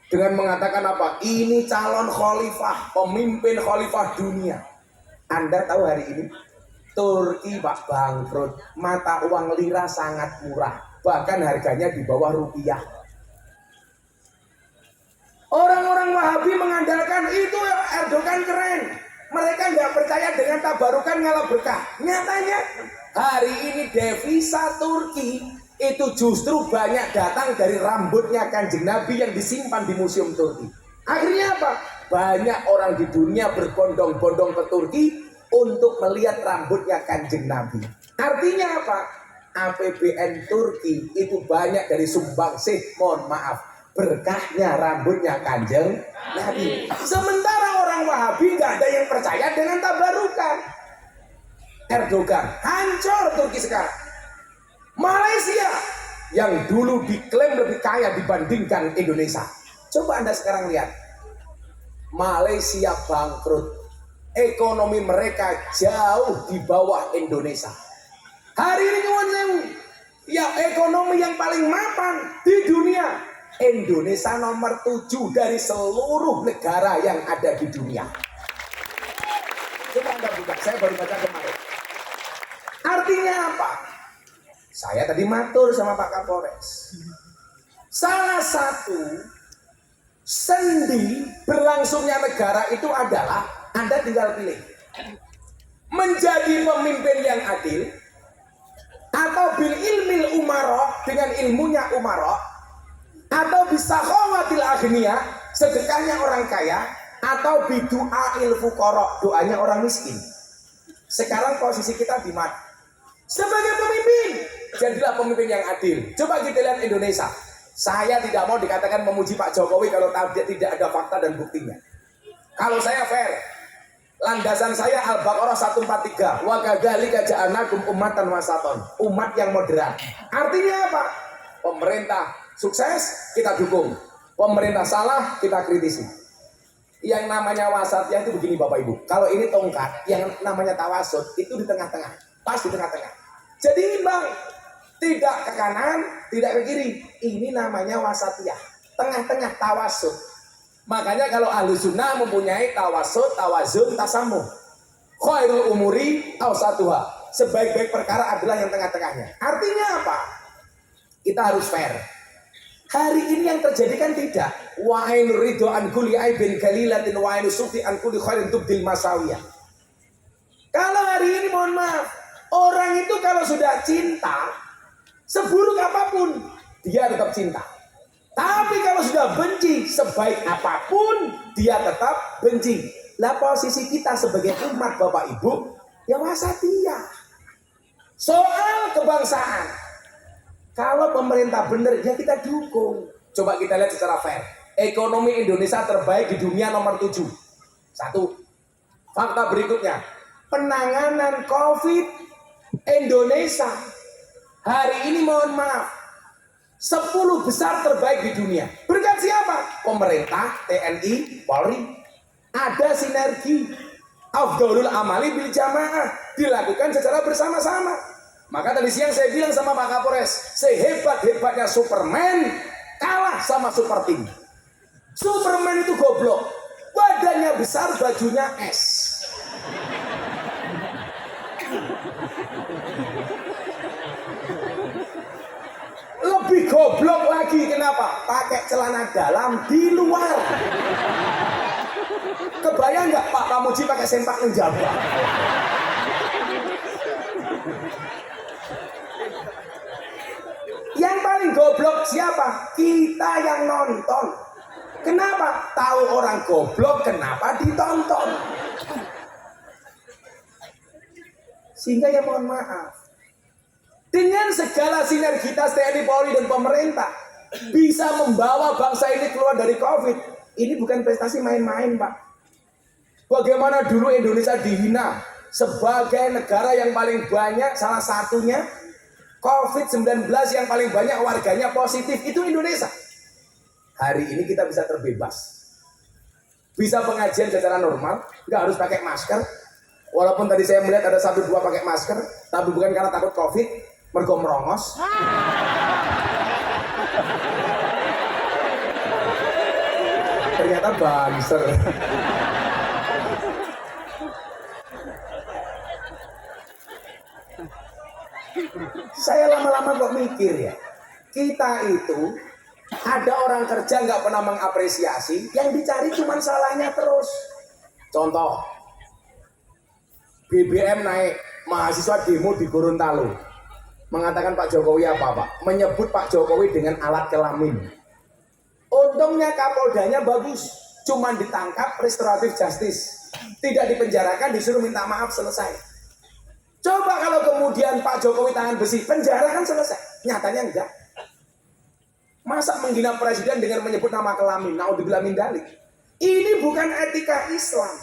dengan mengatakan apa? Ini calon khalifah, pemimpin khalifah dunia. Anda tahu hari ini Turki Pak bangkrut, mata uang lira sangat murah, bahkan harganya di bawah rupiah. Orang-orang Wahabi mengandalkan itu Erdogan keren, mereka nggak percaya dengan tabarukan ngalah berkah. Nyatanya hari ini devisa Turki itu justru banyak datang dari rambutnya Kanjeng Nabi yang disimpan di museum Turki. Akhirnya apa? Banyak orang di dunia berbondong-bondong ke Turki untuk melihat rambutnya Kanjeng Nabi. Artinya apa? APBN Turki itu banyak dari sumbangsih, mohon maaf, berkahnya rambutnya Kanjeng Nabi. Sementara orang Wahabi nggak ada yang percaya dengan tabarukan. Erdogan hancur Turki sekarang. Malaysia yang dulu diklaim lebih kaya dibandingkan Indonesia, coba Anda sekarang lihat, Malaysia bangkrut, ekonomi mereka jauh di bawah Indonesia. Hari ini nyuwun sewu, ya ekonomi yang paling mapan di dunia, Indonesia nomor 7 dari seluruh negara yang ada di dunia. Coba Anda buka, saya baru baca kemarin. Artinya apa? Saya tadi matur sama Pak Kapolres. Salah satu sendi berlangsungnya negara itu adalah Anda tinggal pilih menjadi pemimpin yang adil, atau bil ilmil umaro, dengan ilmunya umaro, atau bisa khawatil agnia, sedekahnya orang kaya, atau bidu'ail fuqara, doanya orang miskin. Sekarang posisi kita di mana? Sebagai pemimpin, jadilah pemimpin yang adil. Coba kita lihat Indonesia. Saya tidak mau dikatakan memuji Pak Jokowi kalau tidak ada fakta dan buktinya. Kalau saya fair, landasan saya Al-Baqarah 143, wa kadzalika ja'alnakum ummatan wasaton, umat yang moderat. Artinya apa? Pemerintah sukses kita dukung, pemerintah salah kita kritisi. Yang namanya wasatiyah itu begini Bapak Ibu. Kalau ini tongkat, yang namanya tawasud itu di tengah-tengah, pas di tengah-tengah. Jadi imbang, tidak ke kanan, tidak ke kiri. Ini namanya wasatiyah, tengah-tengah tawasud. Makanya kalau ahlu sunnah mempunyai tawasud, tawazun, tasamuh. Khairul umuri awsatuha. Sebaik-baik perkara adalah yang tengah-tengahnya. Artinya apa? Kita harus fair. Hari ini yang terjadi kan tidak. Wa ainu ridho an kulli aibin galilatin wa ainu sufi an kulli khairin tubdil masawiyah. Kalau hari ini mohon maaf, orang itu kalau sudah cinta, seburuk apapun dia tetap cinta. Tapi kalau sudah benci, sebaik apapun dia tetap benci. Lah posisi kita sebagai umat Bapak Ibu ya wasatiyah. Soal kebangsaan, kalau pemerintah benar ya kita dukung. Coba kita lihat secara fair. Ekonomi Indonesia terbaik di dunia nomor 7. Satu. Fakta berikutnya, penanganan COVID Indonesia hari ini mohon maaf 10 besar terbaik di dunia. Berkat siapa? Pemerintah, TNI, Polri. Ada sinergi. Afdholul amali bil jamaah, dilakukan secara bersama-sama. Maka tadi siang saya bilang sama Pak Kapolres, sehebat-hebatnya Superman kalah sama Super Team. Superman itu goblok, badannya besar, bajunya es. Lebih goblok lagi, kenapa? Pakai celana dalam di luar. Kebayang nggak Pak Pamuji pakai sempak menjabak? Yang paling goblok siapa? Kita yang nonton. Kenapa? Tahu orang goblok, kenapa ditonton? Sehingga ya mohon maaf, dengan segala sinergitas TNI, Polri, dan pemerintah bisa membawa bangsa ini keluar dari COVID. Ini bukan prestasi main-main Pak. Bagaimana dulu Indonesia dihina sebagai negara yang paling banyak, salah satunya COVID-19 yang paling banyak warganya positif, itu Indonesia. Hari ini kita bisa terbebas. Bisa pengajian secara normal, nggak harus pakai masker. Walaupun tadi saya melihat ada 1-2 pakai masker, tapi bukan karena takut COVID, mergo merongos. Ternyata banser. Saya lama-lama kok mikir ya, kita itu ada orang kerja nggak pernah mengapresiasi, yang dicari cuma salahnya terus. Contoh, BBM naik, mahasiswa demo di Gorontalo, mengatakan Pak Jokowi apa Pak? Menyebut Pak Jokowi dengan alat kelamin. Untungnya Kapoldanya bagus, cuma ditangkap restoratif justice, tidak dipenjarakan, disuruh minta maaf, selesai. Coba kalau kemudian Pak Jokowi tangan besi, penjara kan selesai. Nyatanya enggak. Masa menghina presiden dengan menyebut nama kelamin? Naudzubillah min dzalik. Ini bukan etika Islam.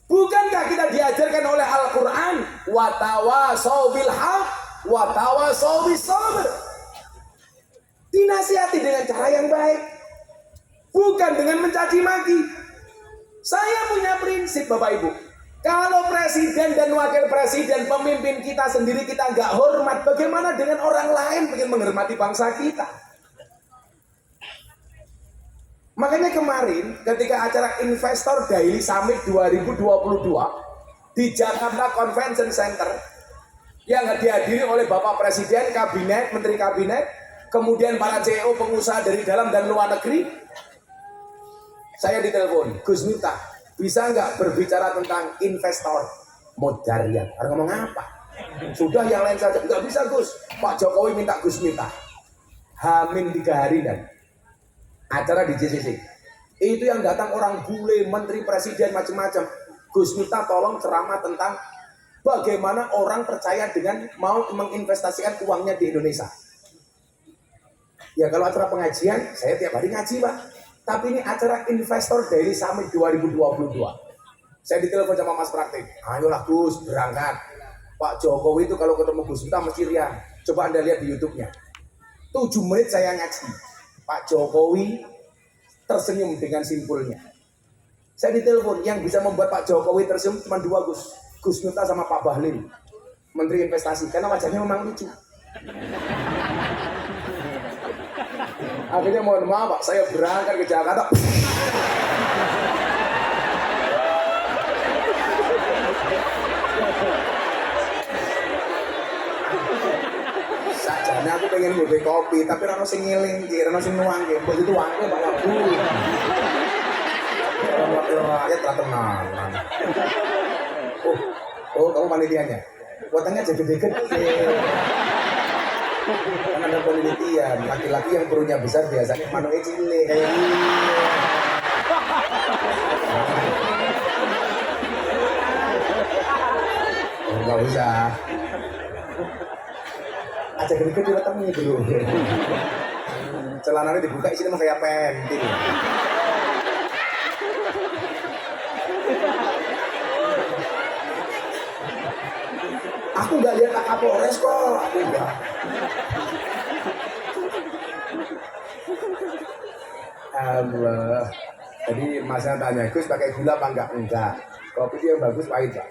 Bukankah kita diajarkan oleh Al-Quran? Wa tawasau bil haq wa tawasau bis sabr. Dinasihati dengan cara yang baik, bukan dengan mencaci maki. Saya punya prinsip Bapak Ibu, kalau presiden dan wakil presiden, pemimpin kita sendiri kita nggak hormat, bagaimana dengan orang lain ingin menghormati bangsa kita? Makanya kemarin ketika acara Investor Daily Summit 2022 di Jakarta Convention Center yang dihadiri oleh Bapak Presiden, Kabinet, Menteri Kabinet, kemudian para CEO pengusaha dari dalam dan luar negeri, saya ditelepon, Gus Miftah, bisa nggak berbicara tentang investor modarian? Harus ngomong apa? Sudah yang lain saja. Nggak bisa Gus, Pak Jokowi minta Gus Miftah. Hamin 3 hari dan acara di JCC. Itu yang datang orang bule, menteri, presiden, macam-macam. Gus Miftah tolong ceramah tentang bagaimana orang percaya dengan mau menginvestasikan uangnya di Indonesia. Ya kalau acara pengajian, saya tiap hari ngaji Pak. Tapi ini acara Investor Daily Summit 2022. Saya ditelepon sama Mas Praktik. Ayolah Gus, berangkat. Pak Jokowi itu kalau ketemu Gus Miftah mesti riang. Coba Anda lihat di YouTube-nya. 7 menit saya ngaji. Pak Jokowi tersenyum dengan simpulnya. Saya ditelepon, yang bisa membuat Pak Jokowi tersenyum cuma dua Gus. Gus Miftah sama Pak Bahlil, Menteri Investasi, karena wajahnya memang lucu. Akhirnya mohon maaf Pak, saya berangkat ke Jakarta. Sajane aku pengen ngombe kopi, tapi ora ono sing ngeling, ora ono sing nuangke. Mbok itu wangke Pak Wabu. Rakyat tak tenang. Oh, kamu panitianya? Kuotanya jadi gede-gede. Kan ada penelitian, laki-laki yang perutnya besar biasanya manuknya cilik. Enggak usah. Aja gede-gede datangnya dulu. Celananya dibuka isinya mah kayak pentil. Aku nggak lihat Kapolres kok, aku enggak. Allah. Jadi masa tanya Gus pakai gula apa enggak? Enggak. Kopi yang bagus pahit Pak.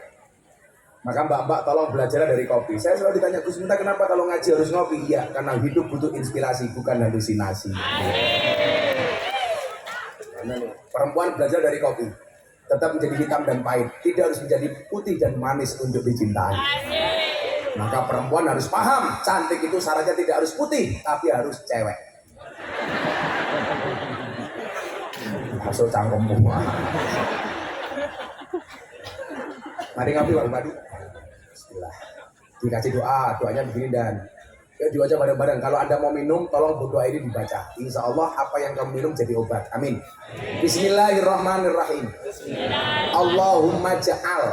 Maka mbak-mbak tolong belajar dari kopi. Saya selalu ditanya Gus Miftah kenapa kalau ngaji harus ngopi? Iya, karena hidup butuh inspirasi bukan halusinasi. Perempuan belajar dari kopi. Tetap menjadi hitam dan pahit, tidak harus menjadi putih dan manis untuk dicintai. Maka perempuan harus paham, cantik itu syaratnya tidak harus putih, tapi harus cewek. Masuk cangkemmu. Mari ngopi Pak Bupati. Bismillah. Dikasih doanya begini dan ya dibaca bareng-bareng. Kalau Anda mau minum, tolong berdoa ini dibaca. Insya Allah apa yang kamu minum jadi obat. Amin. Bismillahirrahmanirrahim. Allahumma ja'al.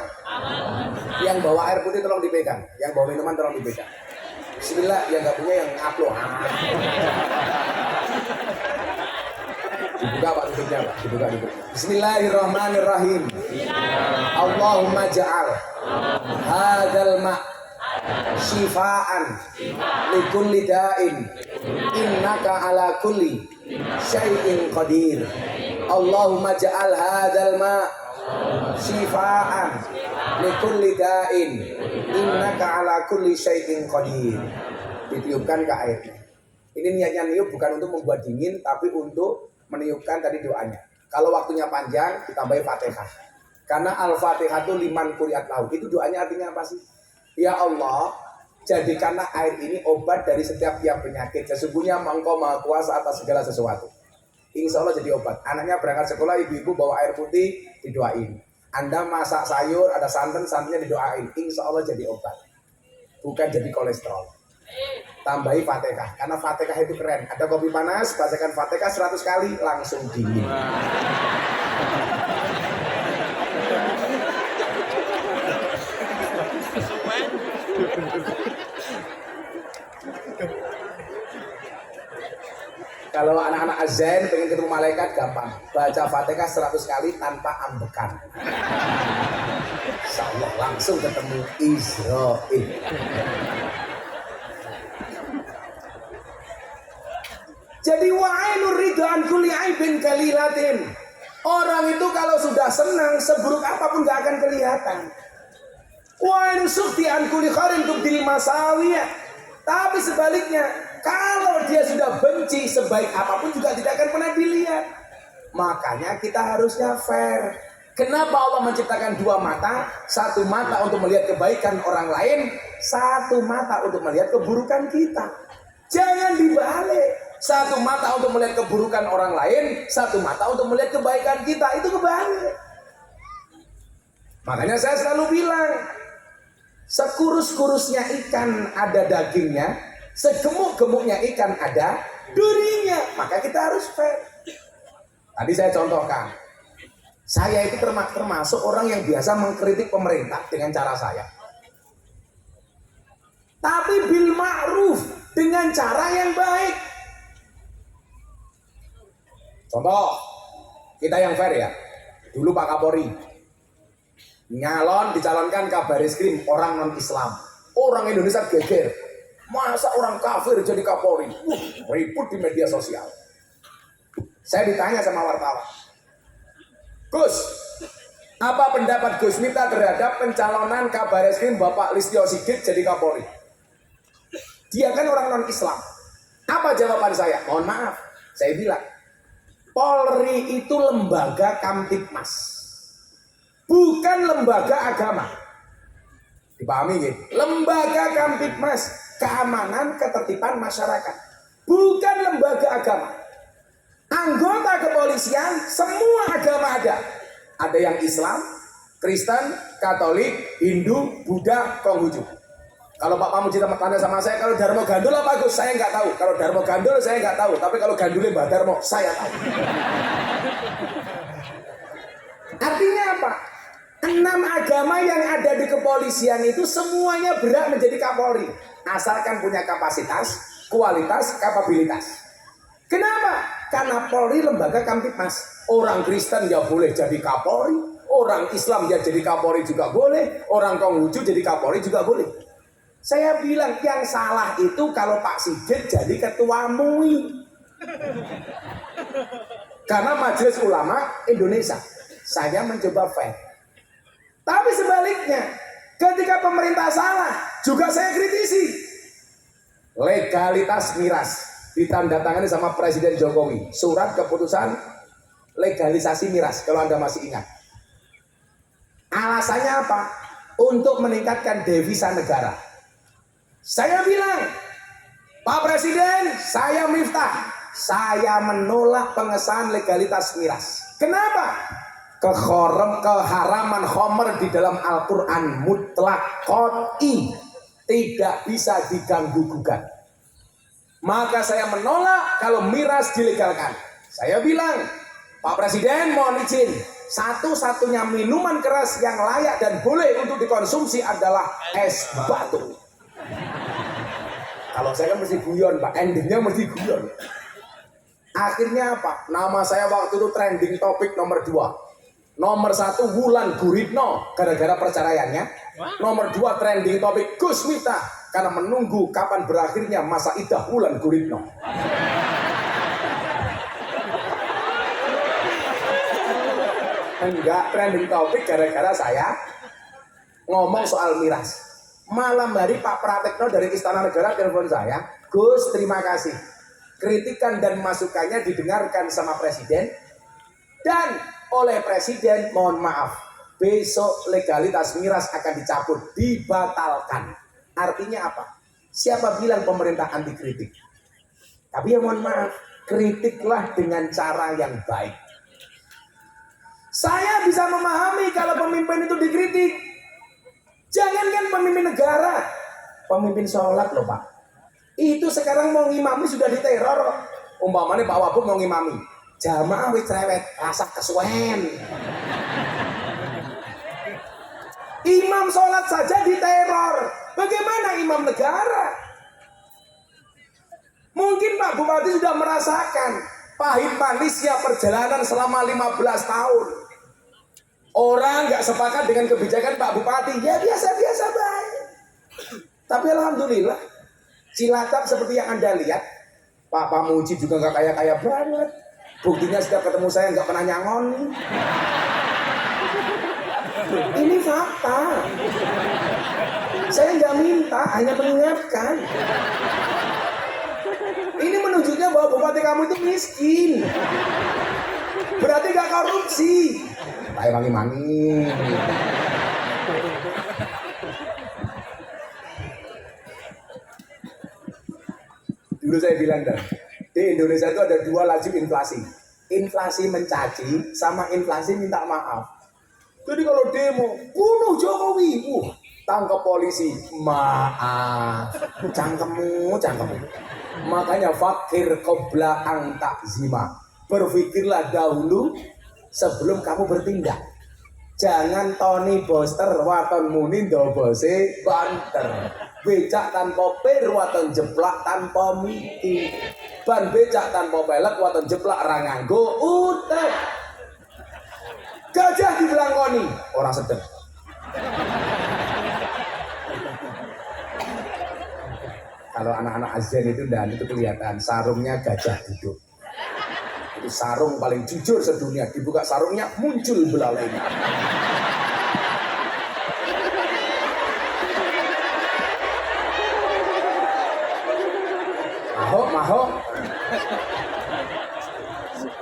Yang bawa air putih tolong dipegang. Yang bawa minuman tolong dipegang. Bismillah. Yang nggak punya yang upload. Dibuka Pak tutupnya Pak. Dibuka. Bismillahirrahmanirrahim. Allahumma ja'al. Hadal ma' shifaan likulli da'in innaka ala kulli syai'in qadir. Allahumma ja'al hadzal ma shifaan likulli da'in innaka ala kulli syai'in qadir. Ditiupkan ke airnya. Ini niatnya niup bukan untuk membuat dingin tapi untuk meniupkan tadi doanya. Kalau waktunya panjang ditambahi Fatihah. Karena Al-Fatihah itu liman quri'at lahu. Itu doanya artinya apa sih? Ya Allah, jadikanlah air ini obat dari setiap tiap penyakit. Sesungguhnya Engkau Maha Kuasa atas segala sesuatu. Insya Allah jadi obat. Anaknya berangkat sekolah, ibu-ibu bawa air putih, didoain. Anda masak sayur, ada santannya didoain. Insya Allah jadi obat. Bukan jadi kolesterol. Tambahi Fatihah, karena Fatihah itu keren. Ada kopi panas, bacakan Fatihah 100 kali, langsung dingin. Kalau anak-anak azan pengen ketemu malaikat gampang, baca Fatihah 100 kali tanpa ambekan. Insya Allah langsung ketemu Israel. Jadi wa'ainur ridhaan kulli aibin kalilatin. Orang itu kalau sudah senang seburuk apapun gak akan kelihatan. Wa'ainu sukti an kulli khairin tubdil masawiyah. Tapi sebaliknya, kalau dia sudah benci sebaik apapun juga tidak akan pernah dilihat. Makanya kita harusnya fair. Kenapa Allah menciptakan dua mata? Satu mata untuk melihat kebaikan orang lain, satu mata untuk melihat keburukan kita. Jangan dibalik. Satu mata untuk melihat keburukan orang lain, satu mata untuk melihat kebaikan kita. Itu kebalik. Makanya saya selalu bilang, sekurus-kurusnya ikan ada dagingnya, segemuk-gemuknya ikan ada durinya. Maka kita harus fair. Tadi saya contohkan, saya itu termasuk orang yang biasa mengkritik pemerintah dengan cara saya. Tapi bil ma'ruf, dengan cara yang baik. Contoh, kita yang fair ya. Dulu Pak Kapolri dicalonkan Kabarizkrim orang non-Islam. Orang Indonesia geger. Masa orang kafir jadi Kapolri? Ribut di media sosial. Saya ditanya sama wartawan, Gus, Apa pendapat Gus Miftah terhadap pencalonan Kabar Eskrim Bapak Listio Sigit jadi Kapolri? Dia kan orang non-Islam. Apa jawaban saya? Mohon maaf, saya bilang Polri itu lembaga Kamtibmas, bukan lembaga agama. Dipahami gitu? Lembaga Kamtibmas, keamanan ketertiban masyarakat, bukan lembaga agama. Anggota kepolisian semua agama ada. Ada yang Islam, Kristen, Katolik, Hindu, Buddha, Konghucu. Kalau Pak Pamuji tanya sama saya, kalau Darmo Gandul apa Gus? Saya nggak tahu. Kalau Darmo Gandul saya nggak tahu. Tapi kalau Gandulnya Mbak Darmo, saya tahu. Artinya apa? 6 agama yang ada di kepolisian itu semuanya berhak menjadi Kapolri. Asalkan punya kapasitas, kualitas, kapabilitas. Kenapa? Karena Polri lembaga Kamtibmas. Orang Kristen ya boleh jadi Kapolri, orang Islam ya jadi Kapolri juga boleh, orang Konghucu jadi Kapolri juga boleh. Saya bilang yang salah itu kalau Pak Sigit jadi ketua MUI. Karena Majelis Ulama Indonesia. Saya mencoba fair. Tapi sebaliknya, ketika pemerintah salah, juga saya kritisi. Legalitas miras ditandatangani sama Presiden Jokowi. Surat keputusan legalisasi miras, kalau Anda masih ingat. Alasannya apa? Untuk meningkatkan devisa negara. Saya bilang, Pak Presiden, saya Miftah, saya menolak pengesahan legalitas miras. Kenapa? Keharaman khomer di dalam Al-Quran mutlak qot'i, tidak bisa diganggu gugat. Maka saya menolak kalau miras dilegalkan. Saya bilang, Pak Presiden mohon izin, satu-satunya minuman keras yang layak dan boleh untuk dikonsumsi adalah es batu. Kalau saya kan mesti guyon Pak, endingnya mesti guyon. Akhirnya apa? Nama saya waktu itu trending topik nomor 2. Nomor 1 Wulan Guritno gara-gara perceraiannya. Nomor 2 trending topik Gus Miftah karena menunggu kapan berakhirnya masa idah Wulan Guritno. Enggak trending topik gara-gara saya ngomong soal miras. Malam hari Pak Pratekno dari Istana Negara telepon saya, Gus terima kasih. Kritikan dan masukannya didengarkan sama Presiden. Dan oleh Presiden mohon maaf, besok legalitas miras akan dicabut, dibatalkan. Artinya apa? Siapa bilang pemerintah anti kritik? Tapi ya mohon maaf, kritiklah dengan cara yang baik. Saya bisa memahami kalau pemimpin itu dikritik. Jangankan pemimpin negara, pemimpin sholat loh Pak. Itu sekarang mau ngimami sudah diteror. Umpamanya Pak Wabub mau ngimami, jamaah wis cerewet, rasa kesuwen. Imam sholat saja diteror. Bagaimana imam negara? Mungkin Pak Bupati sudah merasakan pahit manisnya perjalanan selama 15 tahun. Orang nggak sepakat dengan kebijakan Pak Bupati, ya biasa-biasa baik. Tapi alhamdulillah, Cilacap seperti yang Anda lihat, Pak Pamuji juga nggak kaya-kaya banget. Buktinya setiap ketemu saya nggak pernah nyangon. Ini fakta. Saya nggak minta, hanya mengingatkan. Ini menunjuknya bahwa bupati kamu itu miskin. Berarti nggak korupsi. Kayak mangi-mangi. Dulu saya bilang dan di Indonesia itu ada 2 laju inflasi. Inflasi mencaci sama inflasi minta maaf. Jadi kalau demo, bunuh Jokowi, tangkap polisi, maaf, cangkemmu. Makanya fakir qabla ang takzima. Berpikirlah dahulu sebelum kamu bertindak. Jangan Tony Boster waton muni ndobose banter. Becak tanpa pir waton jeplak tanpa miti. Ban becak tanpa pelek waton jeplak ra nganggo utek. Gajah dibelangkoni, orang sedek. Kalau anak-anak Azan itu dan itu kelihatan sarungnya gajah duduk. Itu sarung paling jujur sedunia. Dibuka sarungnya muncul belalainya. Muhammad.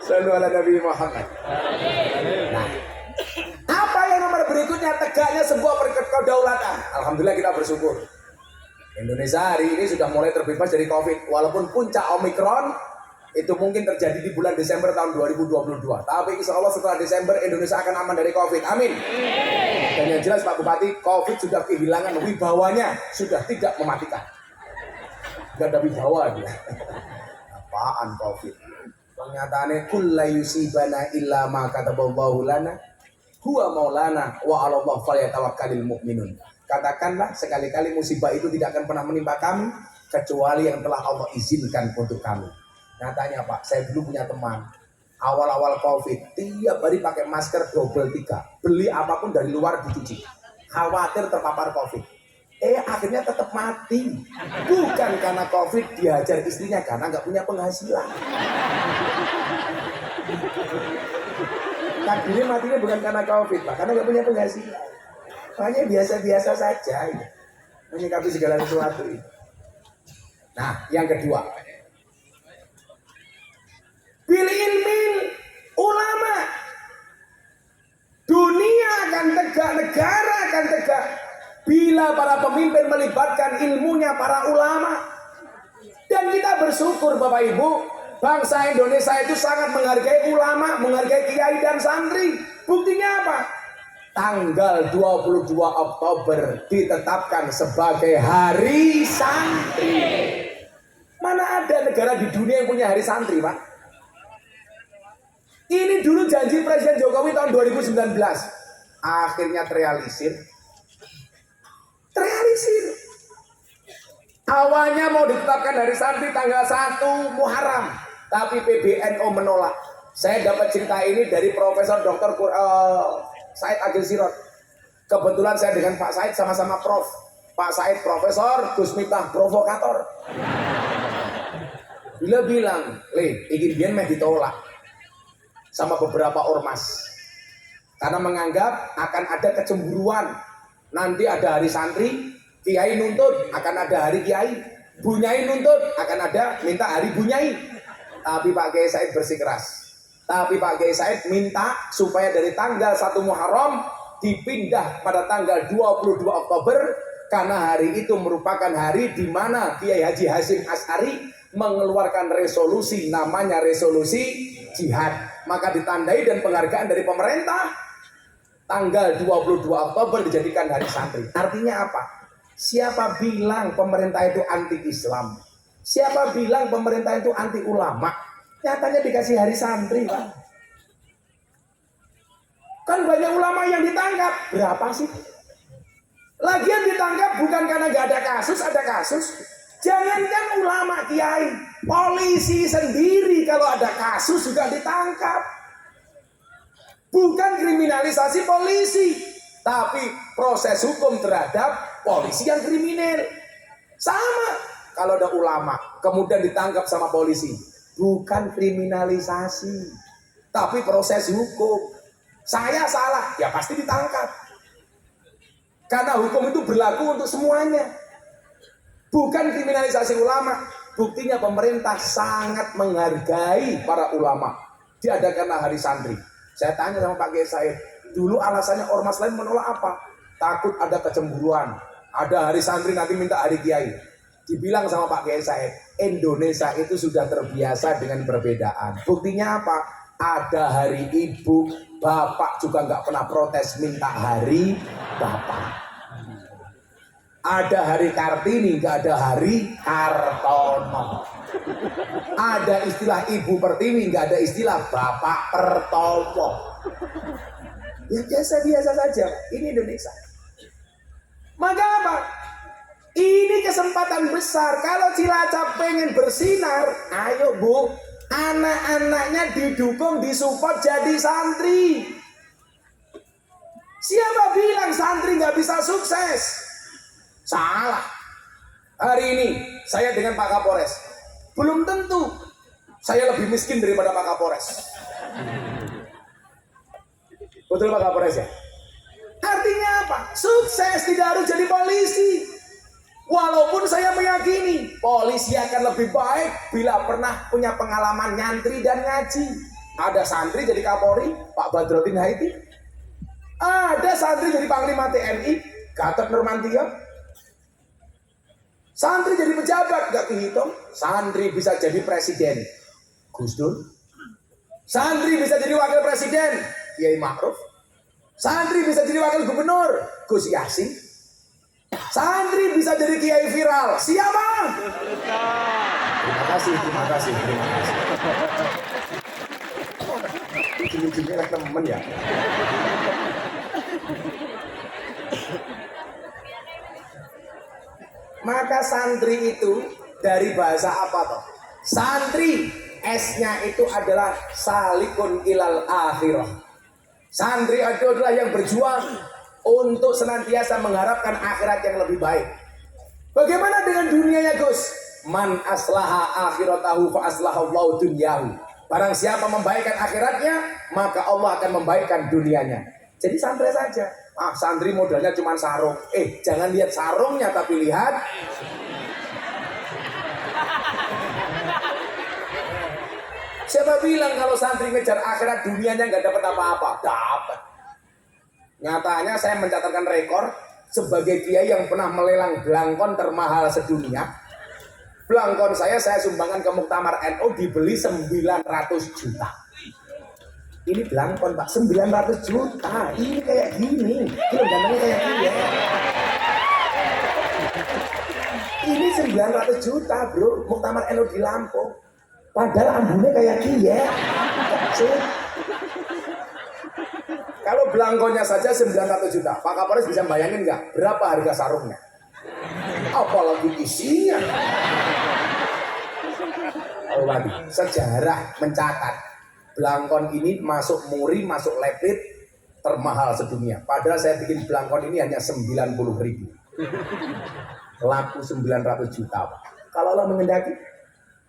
Sallu ala Nabi Muhammad. Nah, apa yang nomor berikutnya? Tegaknya sebuah kedaulatan. Alhamdulillah kita bersyukur. Indonesia hari ini sudah mulai terbebas dari COVID. Walaupun puncak Omikron itu mungkin terjadi di bulan Desember tahun 2022. Tapi insya Allah setelah Desember Indonesia akan aman dari COVID. Amin. Dan yang jelas Pak Bupati, COVID sudah kehilangan wibawanya, sudah tidak mematikan. Gak ada wibawa dia. Apaan COVID? Pernyataannya kulla yusibana illa ma kataballahu lana huwa maulana wa 'alallah falyatawakkalul mu'minun. Katakanlah sekali-kali musibah itu tidak akan pernah menimpa kami kecuali yang telah Allah izinkan untuk kami. Nyatanya Pak, saya dulu punya teman awal-awal COVID tiap hari pakai masker double 3, beli apapun dari luar dicuci, khawatir terpapar COVID. Akhirnya tetap mati, bukan karena COVID dihajar istrinya, karena nggak punya penghasilan. Takdirnya matinya bukan karena COVID Pak, karena nggak punya penghasilan. Makanya biasa-biasa saja ya, menyikapi segala sesuatu ini. Nah, yang kedua, bil ilmin ulama. Dunia akan tegak, negara akan tegak bila para pemimpin melibatkan ilmunya para ulama. Dan kita bersyukur Bapak Ibu, bangsa Indonesia itu sangat menghargai ulama, menghargai kiai dan santri. Buktinya apa? Tanggal 22 Oktober ditetapkan sebagai Hari Santri. Mana ada negara di dunia yang punya Hari Santri, Pak? Ini dulu janji Presiden Jokowi tahun 2019. Akhirnya terrealisir. Awalnya mau ditetapkan Hari Santri tanggal 1 Muharram, tapi PBNU menolak. Saya dapat cerita ini dari Profesor Dr. Said Agil Sirot. Kebetulan saya dengan Pak Said sama-sama prof. Pak Said profesor, Gus Miftah provokator. Bila bilang, ingin biar meh ditolak sama beberapa ormas. Karena menganggap akan ada kecemburuan. Nanti ada Hari Santri, Kiai nuntut akan ada Hari Kiai, Bunyai nuntut akan ada minta Hari Bunyai. Tapi Pak Kiai Said bersikeras. Tapi Pak Kiai Said minta supaya dari tanggal 1 Muharram dipindah pada tanggal 22 Oktober karena hari itu merupakan hari di mana Kiai Haji Hasyim Asy'ari mengeluarkan resolusi, namanya resolusi jihad. Maka ditandai dan penghargaan dari pemerintah tanggal 22 Oktober dijadikan Hari Santri. Artinya apa? Siapa bilang pemerintah itu anti Islam? Siapa bilang pemerintah itu anti ulama? Nyatanya dikasih Hari Santri, Pak. Kan banyak ulama yang ditangkap. Berapa sih? Lagian ditangkap bukan karena gak ada kasus, ada kasus. Jangankan ulama kiai, polisi sendiri kalau ada kasus juga ditangkap. Bukan kriminalisasi polisi, tapi proses hukum terhadap polisi yang kriminal. Sama kalau ada ulama kemudian ditangkap sama polisi. Bukan kriminalisasi, tapi proses hukum. Saya salah, ya pasti ditangkap. Karena hukum itu berlaku untuk semuanya. Bukan kriminalisasi ulama. Buktinya pemerintah sangat menghargai para ulama. Diadakanlah Hari Santri. Saya tanya sama Pak Kiai Said, dulu alasannya ormas lain menolak apa? Takut ada kecemburuan. Ada Hari Santri nanti minta Hari Kiai. Dibilang sama Pak Kiai Said, Indonesia itu sudah terbiasa dengan perbedaan. Buktinya apa? Ada Hari Ibu, Bapak juga nggak pernah protes minta Hari Bapak. Ada Hari Kartini, nggak ada Hari Kartono. Ada istilah Ibu Pertiwi, nggak ada istilah Bapak Pertowo. Ya biasa-biasa saja. Ini Indonesia. Maka apa? Ini kesempatan besar. Kalau Cilacap pengen bersinar, ayo Bu, anak-anaknya didukung, disupport jadi santri. Siapa bilang santri nggak bisa sukses? Salah. Hari ini saya dengan Pak Kapolres, belum tentu saya lebih miskin daripada Pak Kapolres. Betul Pak Kapolres ya? Artinya apa? Sukses tidak harus jadi polisi. Walaupun saya meyakini polisi akan lebih baik bila pernah punya pengalaman nyantri dan ngaji. Ada santri jadi Kapolri, Pak Badrodin Haiti. Ada santri jadi Panglima TNI, Gatot Nurmantio. Santri jadi pejabat, gak kehitung. Santri bisa jadi presiden, Gus Dur. Santri bisa jadi wakil presiden, Kiai Ma'ruf. Santri bisa jadi wakil gubernur, Gus Yassin. Santri bisa jadi kiai viral, siapa? Terima kasih. Gini-gini lah temen ya. Maka santri itu dari bahasa apa toh? Santri S-nya itu adalah salikun ilal akhirah. Santri itu adalah yang berjuang untuk senantiasa mengharapkan akhirat yang lebih baik. Bagaimana dengan dunianya, Gus? Man aslaha akhiratahu fa aslahallahu dunyahu. Barang siapa membaikkan akhiratnya, maka Allah akan membaikkan dunianya. Jadi santai saja. Santri modalnya cuma sarung. Jangan lihat sarungnya, tapi lihat siapa bilang kalau santri ngejar akhirat dunianya nggak dapat apa-apa? Dapat. Nyatanya saya mencatatkan rekor sebagai kiai yang pernah melelang belangkon termahal sedunia. Belangkon saya sumbangkan ke Muktamar NU dibeli 900 juta. Ini belangkon Pak, 900 juta. Ini kayak gini. Ini gantengnya kayak gini ya. Ini 900 juta bro, Muktamar NU di Lampung. Padahal ambune kayak gini ya. Kecil. Kalau belangkonya saja 900 juta, Pak Kapolres bisa bayangin nggak berapa harga sarungnya? Apalagi isinya. Lagi sejarah mencatat belangkon ini masuk muri, masuk leprit termahal sedunia. Padahal saya bikin belangkon ini hanya 90.000. Laku 900 juta. Kalau Allah mengendaki.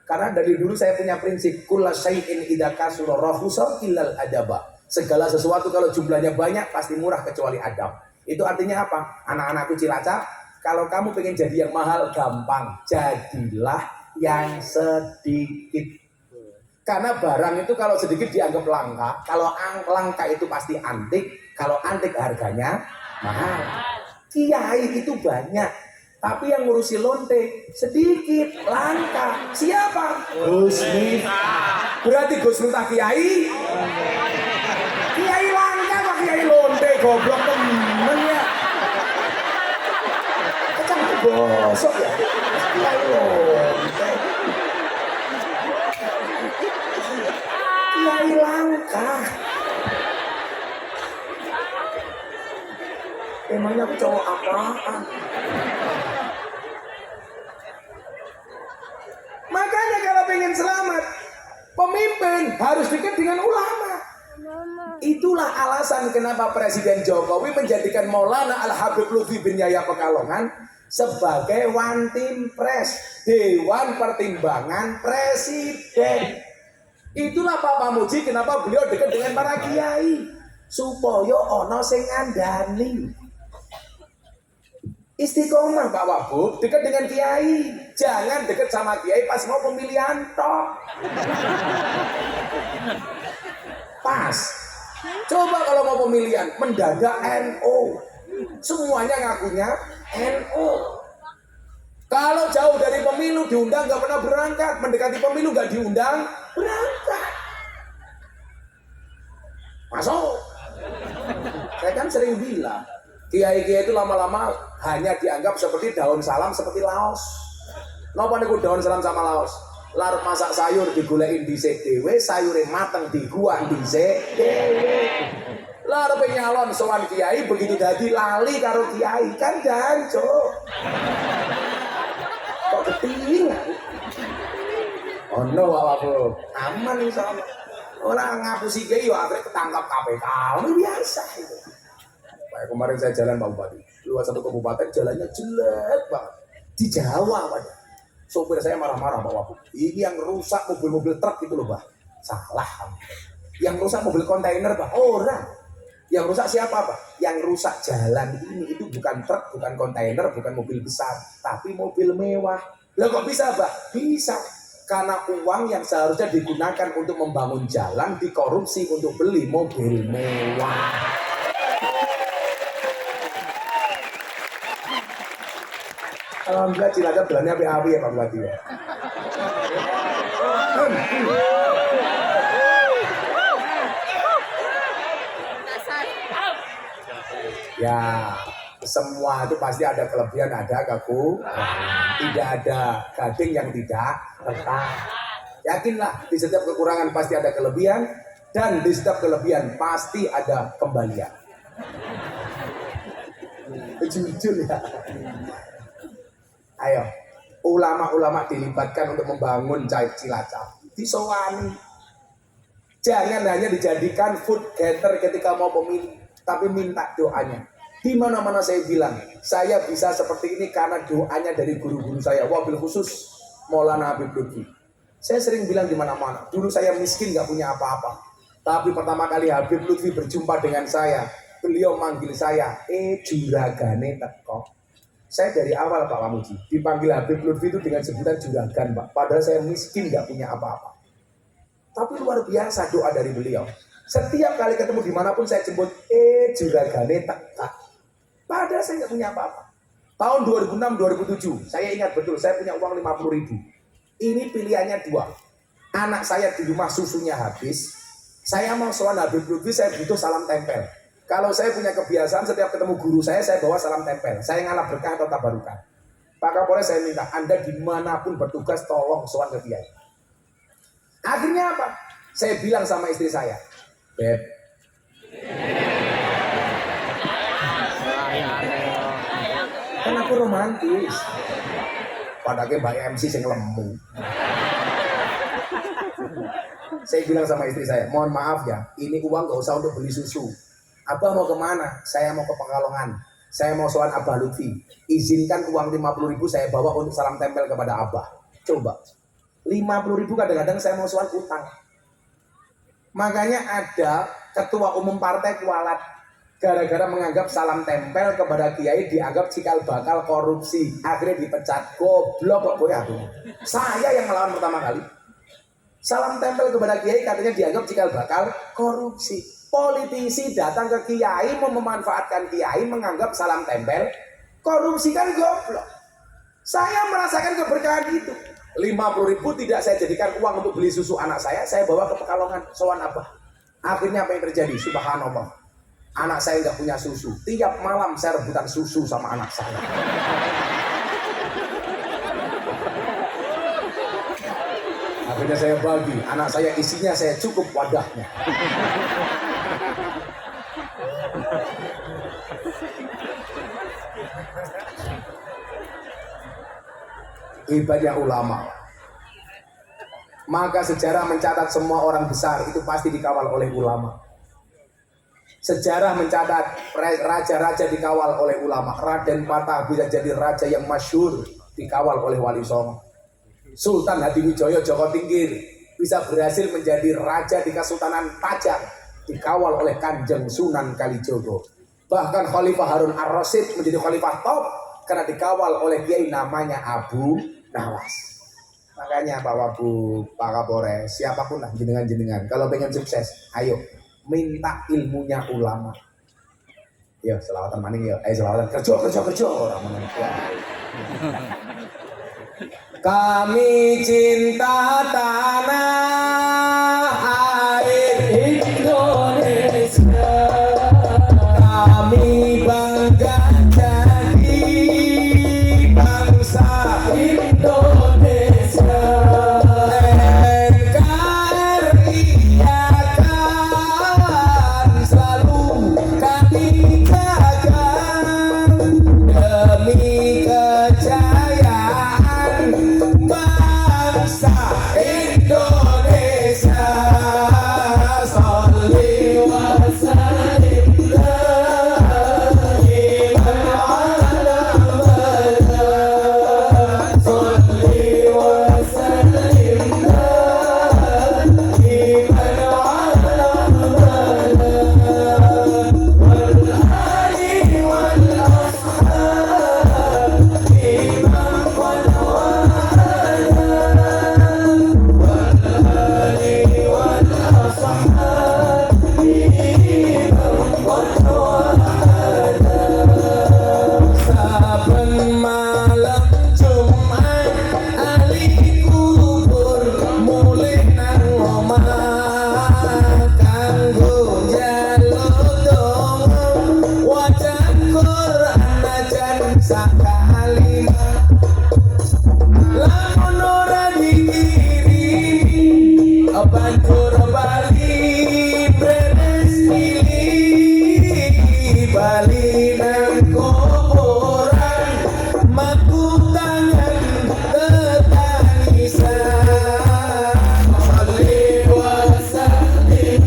Karena dari dulu saya punya prinsip kulla syai'in idza kasura rahusa illal adaba. Segala sesuatu kalau jumlahnya banyak pasti murah kecuali adab. Itu artinya apa? Anak-anakku Cilacap, kalau kamu pengen jadi yang mahal gampang, jadilah yang sedikit. Karena barang itu kalau sedikit dianggap langka, kalau langka itu pasti antik, kalau antik harganya mahal. Kiai itu banyak, tapi yang ngurusi lonte sedikit, langka. Siapa? Gus Miftah. Berarti Gus Miftah kiai? Kiai langka apa kiai lonte? Goblok temen ya. Kecang gosok ya. Kiai lonte. Kiai langka. Emangnya aku cowok apaan? Makanya kalau pengen selamat, pemimpin harus dekat dengan ulama. Itulah alasan kenapa Presiden Jokowi menjadikan Maulana Al-Habib Lutfi bin Yahya Pekalongan sebagai One Team Press, Dewan Pertimbangan Presiden. Itulah Pak Pamuji kenapa beliau dekat dengan para kiai, supaya ono sing ngandani. Istiqomah Pak Wabub, dekat dengan kiai. Jangan dekat sama kiai pas mau pemilihan tok. Pas. Coba kalau mau pemilihan mendadak NU. Semuanya ngakunya NU. Kalau jauh dari pemilu diundang nggak pernah berangkat, mendekati pemilu nggak diundang berangkat. Masuk. Saya kan sering bilang, kiai-kiai itu lama-lama hanya dianggap seperti daun salam, seperti laos. Napa niku daun salam sama laos? Lar masak sayur digoleki dhisik dhewe, sayure mateng diguang dhisik dhewe. Lar penyalon sowan kiai begitu dadi lali karo kiai kan jancuk. Kok ketinggalan? Oh no, Bapak. Aman insyaallah. Ora ngapusi kiai yo akhirnya ketangkap KPK. Ini biasa itu. Kayak kemarin saya jalan Pak Bupati, luar satu kabupaten jalannya jelek banget di Jawa Pak. Sopir saya marah-marah Pak Wabub. Ini yang rusak mobil-mobil truk itu loh Pak. Salah. Yang rusak mobil kontainer Pak. Orang. Yang rusak siapa Pak? Yang rusak jalan ini itu bukan truk, bukan kontainer, bukan mobil besar, tapi mobil mewah. Lah kok bisa, Mbak? Bisa. Karena uang yang seharusnya digunakan untuk membangun jalan dikorupsi untuk beli mobil mewah. Alhamdulillah Cilacap jalannya api-api ya Pak Bupati ya. Ya, semua itu pasti ada kelebihan, ada kekurangan. Tidak ada gading yang tidak retak. Yakinlah di setiap kekurangan pasti ada kelebihan, dan di setiap kelebihan pasti ada kembalian. Jujur ya. Ayo, ulama-ulama dilibatkan untuk membangun Cilacap. Disowani. Jangan hanya dijadikan food getter ketika mau pemilih, tapi minta doanya. Di mana-mana saya bilang, saya bisa seperti ini karena doanya dari guru-guru saya. Wabil khusus Maulana Habib Lutfi. Saya sering bilang di mana-mana. Dulu saya miskin, nggak punya apa-apa. Tapi pertama kali Habib Lutfi berjumpa dengan saya, beliau manggil saya, juragane teko. Saya dari awal Pak Pamuji dipanggil Habib Lutfi itu dengan sebutan juragan Pak. Padahal saya miskin, nggak punya apa-apa. Tapi luar biasa doa dari beliau. Setiap kali ketemu dimanapun saya jemput, juragane teko. Padahal saya nggak punya apa-apa. Tahun 2006-2007, saya ingat betul, saya punya uang 50.000. Ini pilihannya dua. Anak saya di rumah susunya habis. Saya mau soal Habib Lutfi, saya butuh salam tempel. Kalau saya punya kebiasaan setiap ketemu guru saya bawa salam tempel. Saya ngalap berkah atau tabarukan. Pak Kapolres saya minta Anda dimanapun bertugas tolong soal ke Kiai. Akhirnya apa? Saya bilang sama istri saya, Beb, kan aku romantis. Padahal Mbak MC sing lemu. Saya bilang sama istri saya, mohon maaf ya, ini uang gak usah untuk beli susu. Abah mau kemana? Saya mau ke Pekalongan. Saya mau soal Abah Lutfi. Izinkan uang 50.000 saya bawa untuk salam tempel kepada Abah. Coba, 50.000 kadang-kadang saya mau soal utang. Makanya ada ketua umum partai kualat. Gara-gara menganggap salam tempel kepada Kiai dianggap cikal bakal korupsi. Akhirnya dipecat. Goblok kok gue aku. Saya yang melawan pertama kali. Salam tempel kepada Kiai katanya dianggap cikal bakal korupsi. Politisi datang ke Kiai mau memanfaatkan Kiai menganggap salam tempel korupsi, kan goblok. Saya merasakan keberkahan itu. 50.000 tidak saya jadikan uang untuk beli susu anak saya bawa ke Pekalongan sowan Abah. Akhirnya apa yang terjadi? Subhanallah. Anak saya nggak punya susu. Tiap malam saya rebutan susu sama anak saya. Akhirnya saya bagi. Anak saya isinya saya cukup wadahnya. Hebatnya ulama. Maka sejarah mencatat semua orang besar itu pasti dikawal oleh ulama. Sejarah mencatat raja-raja dikawal oleh ulama. Raden Patah bisa jadi raja yang masyhur dikawal oleh Wali Songo. Sultan Hadiwijaya Joko Tingkir bisa berhasil menjadi raja di Kesultanan Pajang dikawal oleh Kanjeng Sunan Kalijogo. Bahkan Khalifah Harun Ar-Rasyid menjadi khalifah top karena dikawal oleh kiai namanya Abu Nawas. Makanya Pak Wabu, Pak Kapolres, siapapun lah jenengan-jenengan, kalau pengen sukses, ayo minta ilmunya ulama. Yo, selawatan maning yo. Selawatan kerja orang manusia. Kami cinta tanah air Indonesia. Kami bangga jadi bangsa Indonesia. NKRI akan selalu kami jaga demi kejayaan bangsa Indonesia. sakalimat lamun ora dikirimi banjur bali beres pilih bali nang kuburan maku tangan tetangisan salli wa sallim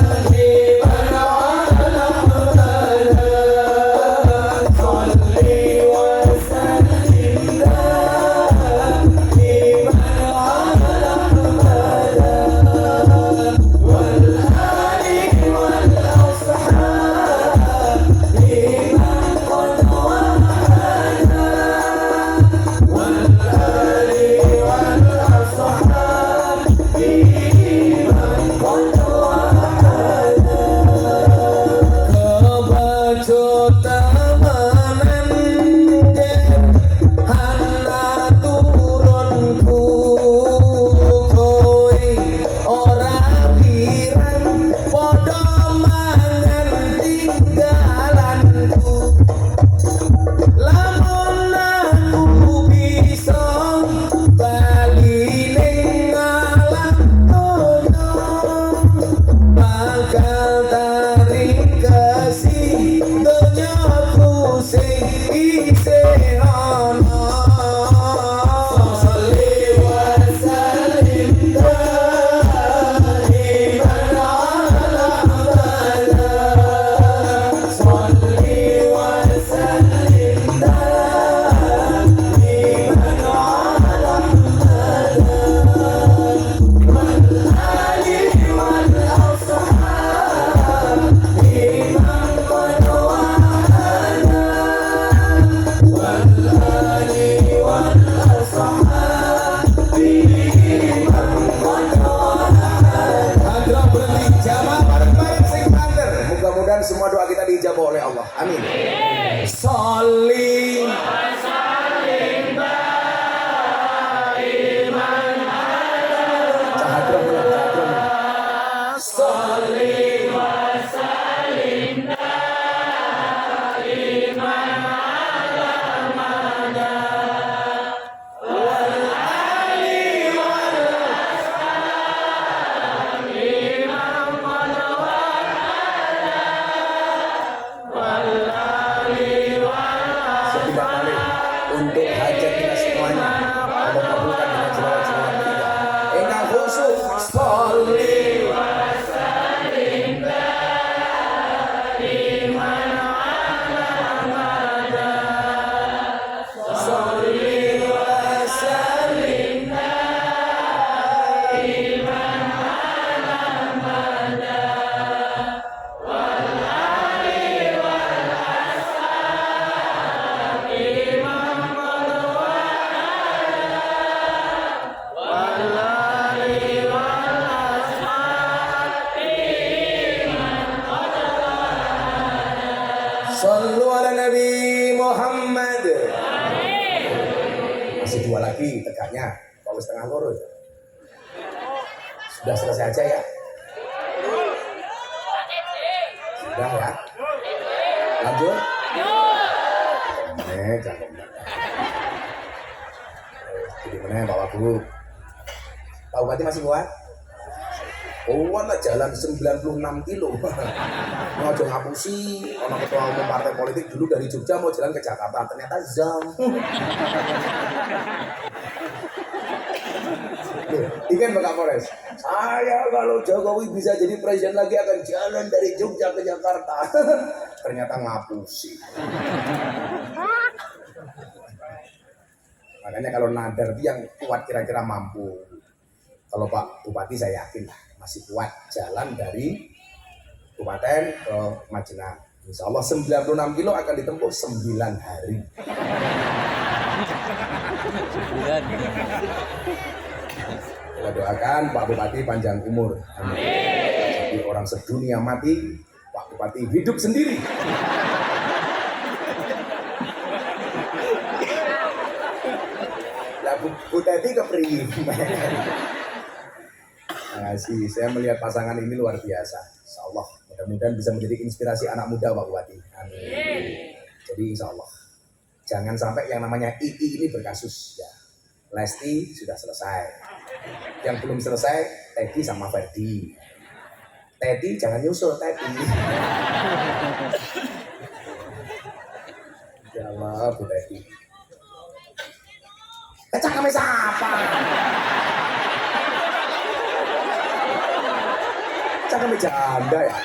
daiman ala Muhammad salli wa sallim daiman ala Muhammad wal ali wal ashab liman qad wahada wal ali wal ashab liman qad wahada kebacut tamanan hana turunku kowe ora pirang padha mangan tinggalanku lamun aku bisa bali ning alam donya bakal tarik kasih donyaku sing isih ana salli wa sallim daiman ala Muhammad salli wa sallim daiman ala Muhammad wal ali wal ashab liman qad wahada wal ali wal ashab liman qad wahada. Hadra berjamaah bareng-bareng sing banter. Mudah-mudahan semua doa kita dijawab oleh Allah. Amin. Sholli Cahadra mulai, Cahadra mulai. Sholli setidak balik untuk hajat kita semuanya. Allah kabulkan dengan selawat-selawat kita. Engkau khusus sholli wa sallim daiman ala Muhammad sholli wa sallim daiman ala Muhammad wal ali wal ashab liman qad wahada wal ali wal ashab liman qad wahada. Sallu ala Nabi Muhammad. Masih dua lagi tegaknya, kalau setengah loro ya. Sudah selesai aja ya. Sudah ya. Lanjut. Jangan. Jadi mana Bapak Bu? Pak Bupati masih kuat? Kuat lah, jalan 96 kilo. Mau aja ngapusi, orang ketua umum partai politik dulu dari Jogja mau jalan ke Jakarta, ternyata zam. Ikan Pak Kapolres, saya kalau Jokowi bisa jadi presiden lagi akan jalan dari Jogja ke Jakarta. Ternyata ngapusi. Makanya kalau Nadar itu yang kuat kira-kira mampu. Kalau Pak Bupati saya yakin lah masih kuat jalan dari Kabupaten ke Majenang. Insya Allah 96 kilo akan ditempuh 9 hari. Kita doakan Pak Bupati panjang umur. Amin. Jadi orang sedunia mati, Pak Bupati hidup sendiri. Lah Bu Teti kepriye? Makasih, saya melihat pasangan ini luar biasa. Insya Allah, mudah-mudahan bisa menjadi inspirasi anak muda Pak Bupati. Amin. Jadi insya Allah jangan sampai yang namanya II ini berkasus ya. Lesti sudah selesai. Yang belum selesai Teddy sama Ferdi. Teddy jangan nyusul Teddy. Ya Allah Bu Teddy. Cakapnya siapa? Cakapnya janda ya.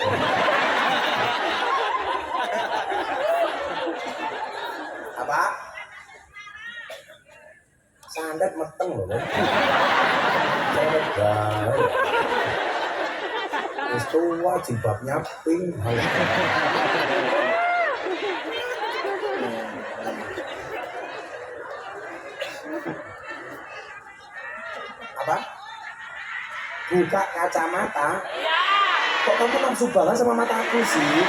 Apa? Sandat meteng loh. Sandat gak. Wis tua jilbabnya pink. Apa? Buka kacamata? Kok kamu nafsu banget sama mataku sih?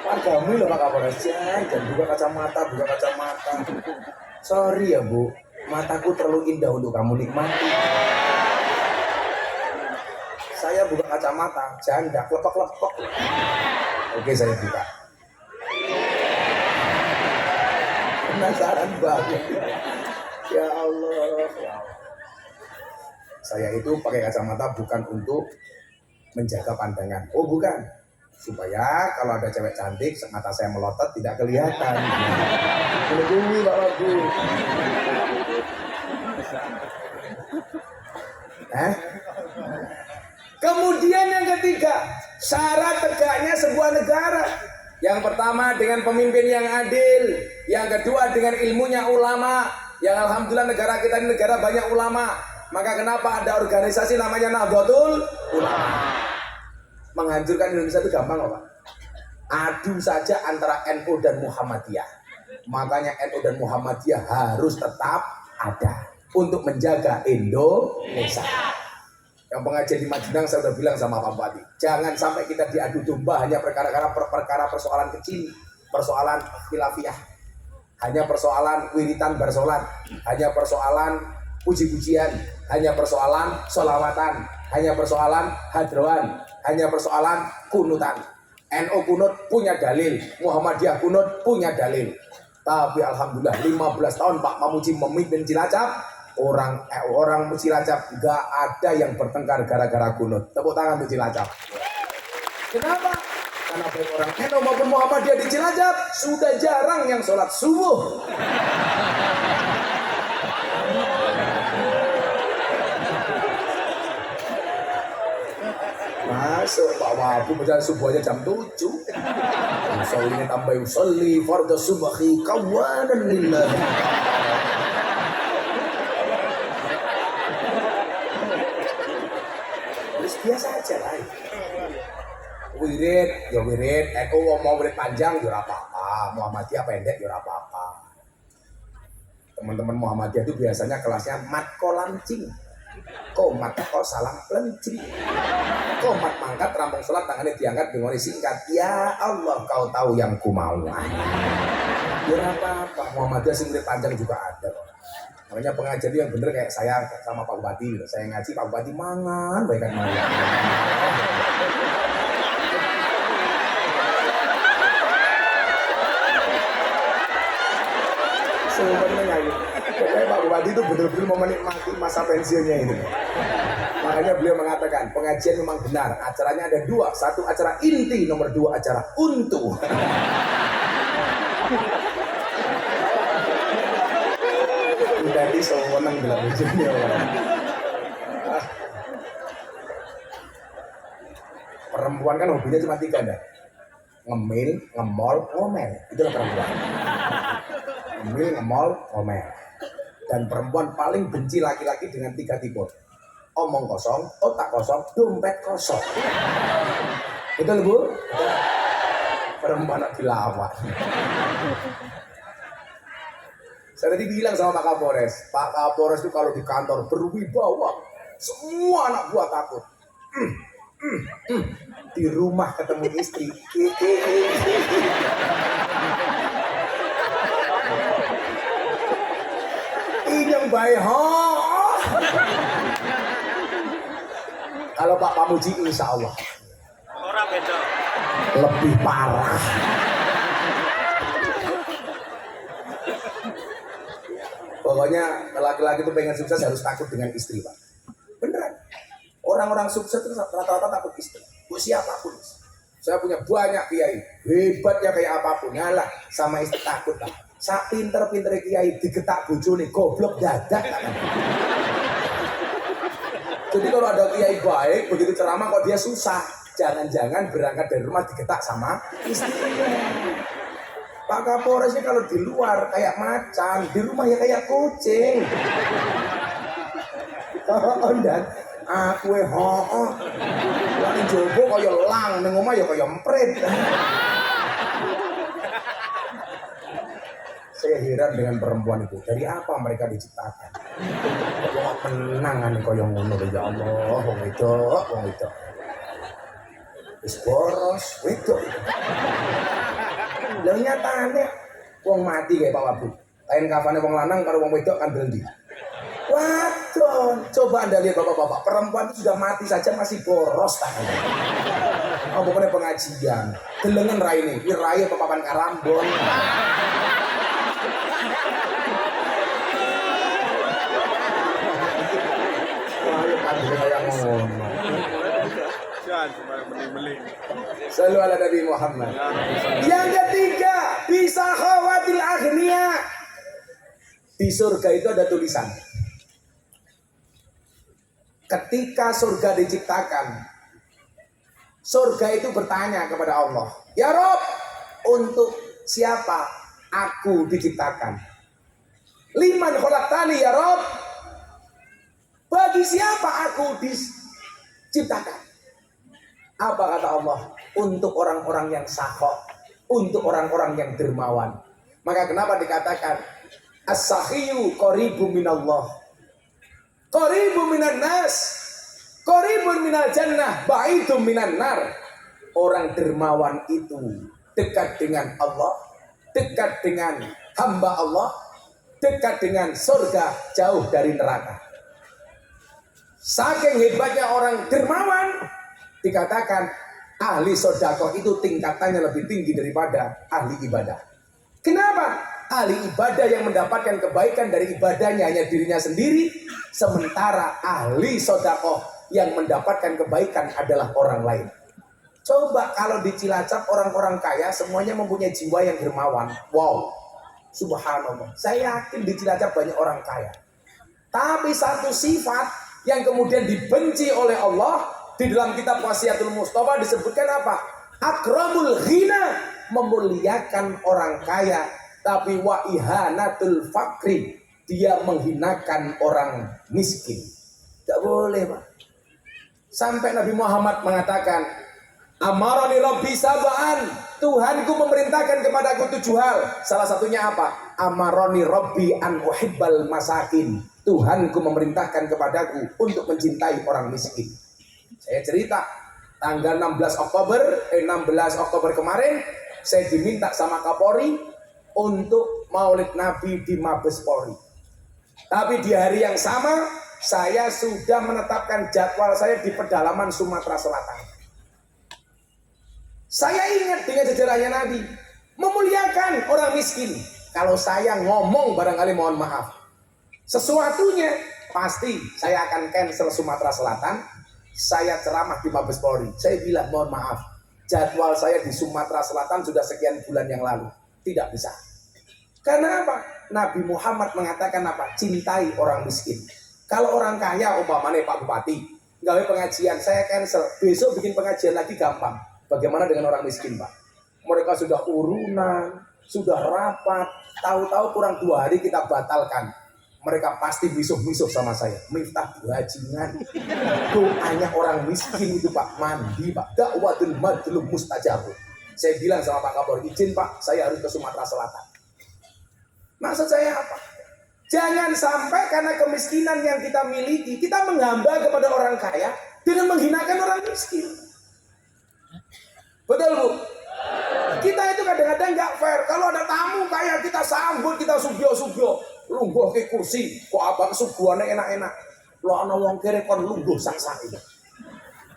Wargamu loh Pak Kapolres, jangan buka kacamata. Sorry ya Bu, mataku terlalu indah untuk kamu nikmati. Saya buka kacamata, janda, klepek-klepek. Oke, saya buka. Penasaran banget. Ya Allah. Saya itu pakai kacamata bukan untuk menjaga pandangan. Oh bukan, supaya kalau ada cewek cantik mata saya melotot tidak kelihatan. Tunggu Pak Wagu. Kemudian yang ketiga, syarat tegaknya sebuah negara. Yang pertama dengan pemimpin yang adil, yang kedua dengan ilmunya ulama. Yang alhamdulillah negara kita ini negara banyak ulama. Maka kenapa ada organisasi namanya Nahdlatul Ulama? Menghancurkan Indonesia itu gampang kok Pak. Adu saja antara NU dan Muhammadiyah. Makanya NU dan Muhammadiyah harus tetap ada untuk menjaga Indonesia. Yang pengajian di Majenang saya sudah bilang sama Pak Bupati, jangan sampai kita diadu domba hanya perkara persoalan kecil, persoalan khilafiyah, hanya persoalan wiritan bersolat, hanya persoalan puji-pujian, hanya persoalan sholawatan, hanya persoalan hadrawan, hanya persoalan kunutan. NU kunut punya dalil, Muhammadiyah kunut punya dalil. Tapi alhamdulillah 15 tahun Pak Mamuji memimpin Cilacap, orang Cilacap gak ada yang bertengkar gara-gara kunut. Tepuk tangan untuk Cilacap. Kenapa? Karena baik orang NU maupun Muhammadiyah di Cilacap sudah jarang yang sholat subuh. Masuk Pak Wabu berjalan subuh aja jam 7. Usolli tambah usolli fardhu subhi kawanan lillah. Terus biasa aja lah. Wirid, ya wirid. Mau wirid panjang ya apa-apa. Muhammadiyah pendek ya apa-apa. Teman-teman Muhammadiyah itu biasanya kelasnya mat kolancing. Komat kok salam pelencing. Komat mangkat rampung sholat tangannya diangkat dengan singkat. Ya Allah kau tahu yang ku mau. Ya apa-apa. Muhammadiyah sing panjang juga ada. Makanya pengajar yang bener kayak saya sama Pak Bupati. Saya ngaji Pak Bupati mangan baikkan mangan. Sebenarnya pokoknya Pak Bupati itu betul-betul mau menikmati masa pensiunnya itu. Makanya beliau mengatakan pengajian memang benar. Acaranya ada dua. Satu acara inti, nomor dua acara untu. Tadi sewenang bilang ujungnya. Perempuan kan hobinya cuma tiga dah. Ngemil, ngemol, ngomel. Itulah perempuan. Ngemil, ngemol, ngomel. Dan perempuan paling benci laki-laki dengan tiga tipe. Omong kosong, otak kosong, dompet kosong. Betul Bu? Perempuan nak dilawan. Saya tadi bilang sama Pak Kapolres itu kalau di kantor berwibawa, semua anak buah takut. Di rumah ketemu istri. Ini yang baik. Kalau Pak Pamuji insya Allah. Orang beda. lebih parah. Pokoknya laki-laki itu pengen sukses harus takut dengan istri, Pak. Beneran. Orang-orang sukses itu rata-rata takut istri. Siapapun. Saya punya banyak kiai, hebatnya kayak apapun. Ngalah sama istri takut, Pak. Sak pinter-pinter kiai digetak bojone goblok dadak. Jadi kalau ada kiai baik begitu ceramah kok dia susah. Jangan-jangan berangkat dari rumah digetak sama istrinya. Pak Kapolres ini kalau di luar kayak macan, di rumah ya kayak kucing. Dan aku lan jowo kaya lang, ning omah ya kaya emprit. Saya heran dengan perempuan itu. Dari apa mereka diciptakan? Kok menangan kaya ngono ya Allah, wong itu. Wis boros, wedok. Lah nyatane wong mati kayak Pak Wabu. Kain kafane wong lanang karo wong wedok kan dendi. Waduh, coba Anda lihat bapak-bapak, perempuan itu sudah mati saja masih boros tangannya. Oh, bukannya pengajian. Delengen raine, iki raine papan karambon. Ayo pandai kayak ngono. Selalu ala Nabi Muhammad. Yang ketiga, bisa khawatil aghnia. Di surga itu ada tulisan. Ketika surga diciptakan, surga itu bertanya kepada Allah, "Ya Rob, untuk siapa aku diciptakan?" "Liman khalaqtani ya Rob?" Bagi siapa aku diciptakan? Apa kata Allah? Untuk orang-orang yang sakho, untuk orang-orang yang dermawan. Maka kenapa dikatakan as-sakhiyu qaribun minallah, qaribun minan nas, qaribun minal jannah, ba'idun minan nar. Orang dermawan itu dekat dengan Allah, dekat dengan hamba Allah, dekat dengan surga, jauh dari neraka. Saking hebatnya orang dermawan, dikatakan ahli sedekah itu tingkatannya lebih tinggi daripada ahli ibadah. Kenapa? Ahli ibadah yang mendapatkan kebaikan dari ibadahnya hanya dirinya sendiri, sementara ahli sedekah yang mendapatkan kebaikan adalah orang lain. Coba kalau di Cilacap orang-orang kaya semuanya mempunyai jiwa yang dermawan. Wow, subhanallah. Saya yakin di Cilacap banyak orang kaya. Tapi satu sifat yang kemudian dibenci oleh Allah di dalam kitab Wasiatul Mustafa disebutkan apa? Akramul ghina, memuliakan orang kaya, tapi wa ihanatul fakri, dia menghinakan orang miskin. Tidak boleh, Pak. Sampai Nabi Muhammad mengatakan, amarani rabbi sab'an, Tuhanku memerintahkan kepadaku 7 hal. Salah satunya apa? Amarani rabbi an uhibbal masakin, Tuhanku memerintahkan kepadaku untuk mencintai orang miskin. Saya cerita, tanggal 16 Oktober kemarin, saya diminta sama Kapolri untuk Maulid Nabi di Mabes Polri. Tapi di hari yang sama, saya sudah menetapkan jadwal saya di pedalaman Sumatera Selatan. Saya ingat dengan jajarannya Nabi, memuliakan orang miskin. Kalau saya ngomong barangkali mohon maaf, sesuatunya pasti saya akan cancel Sumatera Selatan. Saya ceramah di Mabes Polri. Saya bilang mohon maaf, jadwal saya di Sumatera Selatan sudah sekian bulan yang lalu. Tidak bisa. Karena apa? Nabi Muhammad mengatakan apa? Cintai orang miskin. Kalau orang kaya, umpamanya Pak Bupati, gawe pengajian, saya cancel. Besok bikin pengajian lagi gampang. Bagaimana dengan orang miskin, Pak? Mereka sudah urunan, sudah rapat, tahu-tahu kurang 2 hari kita batalkan. Mereka pasti misuh-misuh sama saya. Miftah bajingan. Doanya orang miskin itu Pak, mandi Pak. Dakwatul madlum mustajab. Saya bilang sama Pak Kapolri, izin Pak, saya harus ke Sumatera Selatan. Maksud saya apa? Jangan sampai karena kemiskinan yang kita miliki, kita menghamba kepada orang kaya dengan menghinakan orang miskin. Betul Bu? Kita itu kadang-kadang nggak fair. Kalau ada tamu kaya kita sambut, kita sugio-sugio. Lungguh ke kursi, kok abang suguhane enak-enak. Lo ana wong kere kon lungguh sak-sak itu.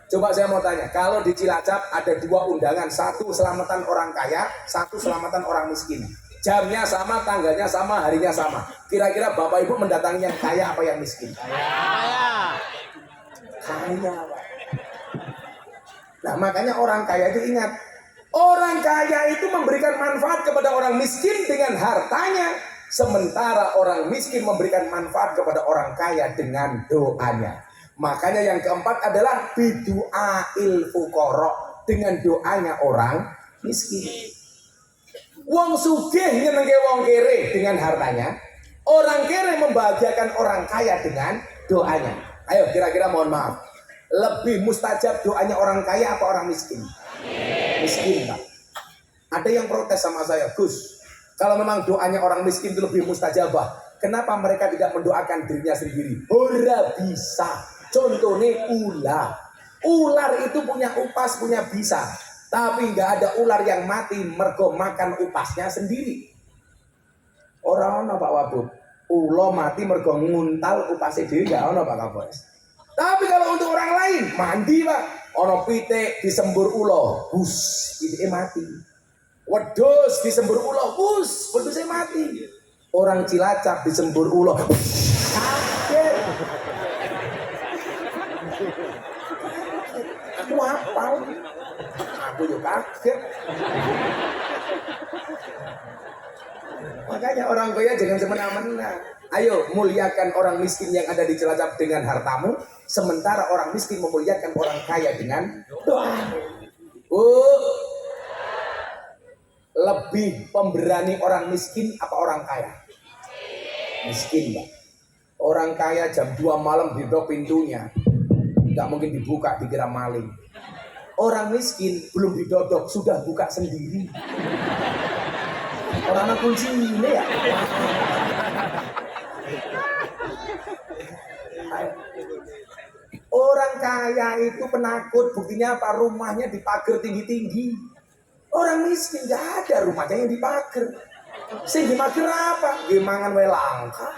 Coba saya mau tanya, kalau di Cilacap ada 2 undangan, satu selamatan orang kaya, satu selamatan orang miskin. Jamnya sama, tanggalnya sama, harinya sama. Kira-kira Bapak Ibu mendatangi yang kaya apa yang miskin? Kaya. Kaya. Nah makanya orang kaya itu ingat, orang kaya itu memberikan manfaat kepada orang miskin dengan hartanya, sementara orang miskin memberikan manfaat kepada orang kaya dengan doanya. Makanya yang keempat adalah bidu'ail fuqara, dengan doanya orang miskin. Wong sugih nyenengke wong kere dengan hartanya, orang kere membahagiakan orang kaya dengan doanya. Ayo kira-kira mohon maaf, lebih mustajab doanya orang kaya apa orang miskin? Miskin, Pak. Ada yang protes sama saya, Gus, kalau memang doanya orang miskin itu lebih mustajabah, kenapa mereka tidak mendoakan dirinya sendiri? Ora bisa. Contohnya ular. Ular itu punya upas, punya bisa. Tapi nggak ada ular yang mati mergo makan upasnya sendiri. Orang ono Pak Wabub, ulo mati mergo nguntal upasnya sendiri, nggak ono Pak Kapolres. Tapi kalau untuk orang lain mandi Pak, ono pitik disembur ulo, bus pitiknya mati. Wedhus disembur ulo, bus wedhusnya mati. Orang Cilacap disembur ulo, kaget. Aku hafal. Aku juga kaget. Makanya orang kaya jangan semena-mena. Ayo muliakan orang miskin yang ada di Cilacap dengan hartamu, sementara orang miskin memuliakan orang kaya dengan doa. Lebih pemberani orang miskin apa orang kaya? Miskin, Mbak. Orang kaya jam 2 malam didok pintunya, nggak mungkin dibuka, dikira maling. Orang miskin belum didodok sudah buka sendiri. Orang anak kunci ini ya. Orang kaya itu penakut, buktinya apa? Rumahnya dipager tinggi-tinggi. Orang miskin nggak ada rumahnya yang dipager. Sing dipager apa? Gemangan wae langka.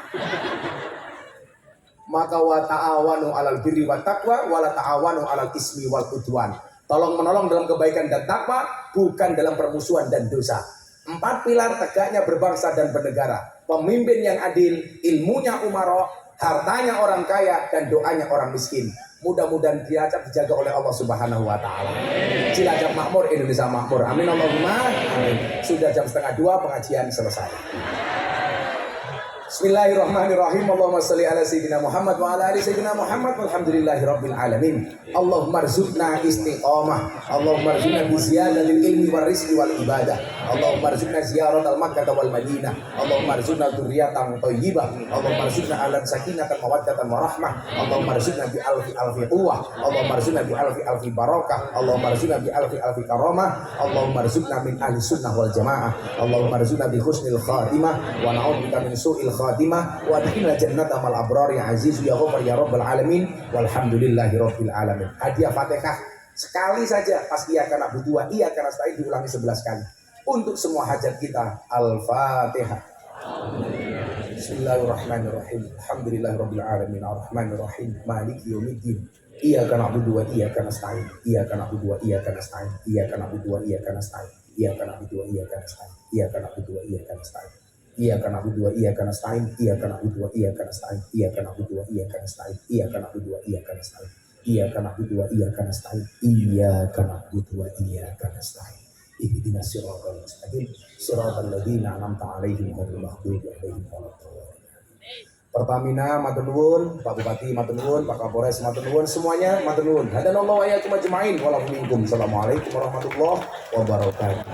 Maka wa ta'awanu 'alal birri wat taqwa wa la ta'awanu 'alal ismi wal udwan. Tolong menolong dalam kebaikan dan takwa, bukan dalam permusuhan dan dosa. 4 pilar tegaknya berbangsa dan bernegara. Pemimpin yang adil, ilmunya umaro, hartanya orang kaya, dan doanya orang miskin. Mudah-mudahan Cilacap dijaga oleh Allah Subhanahu wa taala. Cilacap makmur, Indonesia makmur. Amin Allahumma amin. Sudah jam 1:30 pengajian selesai. Bismillahirrahmanirrahim. Allahumma shalli ala sayyidina Muhammad wa ala ali sayyidina Muhammad walhamdulillahi rabbil alamin. Allahumma rzuqna istiqamah. Allahumma rzuqna biziyadatil ilmi war rizqi wal ibadah. Allahumma rzuqna ziyaratal Makkah wal Madinah. Allahumma rzuqna dzurriyyatan thayyibah. Allahumma rzuqna alan sakinatan mawaddatan warahmah. Allahumma rzuqna bi alfi quwwah. Allahumma rzuqna bi alfi barakah. Allahumma rzuqna bi alfi karamah. Allahumma rzuqna min ahli sunnah wal jamaah. Allahumma rzuqna bi husnil khatimah wa na'udzubika min su'il khatimah wa adkhilna jannata mal abrar ya aziz ya ghafar ya rabbal alamin walhamdulillahi rabbil alamin. Hadiah Fatihah sekali saja pas iya kana butuh iya kana nasta'in diulangi 11 kali untuk semua hajat kita. Al-Fatihah. Bismillahirrahmanirrahim. Alhamdulillahirabbil alamin arrahmanir rahim maliki yaumiddin. Iyyaka na'budu wa iyyaka nasta'in. Iyyaka na'budu wa iyyaka nasta'in. Iyyaka na'budu wa iyyaka nasta'in. Iyyaka na'budu wa iyyaka nasta'in. Iyyaka na'budu wa iyyaka nasta'in. Iyyaka na'budu wa iyyaka nasta'in. Iyyaka na'budu wa iyyaka nasta'in. Iyyaka na'budu wa iyyaka nasta'in. Iyyaka na'budu wa iyyaka nasta'in. Iyyaka na'budu wa iyyaka nasta'in. Iyyaka na'budu wa iyyaka nasta'in. Ihdinas siratal mustaqim. Siratal ladzina an'amta 'alaihim ghairil maghdubi 'alaihim waladdallin. Pertamina matur nuwun, Pak Bupati matur nuwun, Pak Kapolres matur nuwun, semuanya matur nuwun. Hadanallahu wa iyyakum ajmain. Assalamualaikum warahmatullahi wabarakatuh.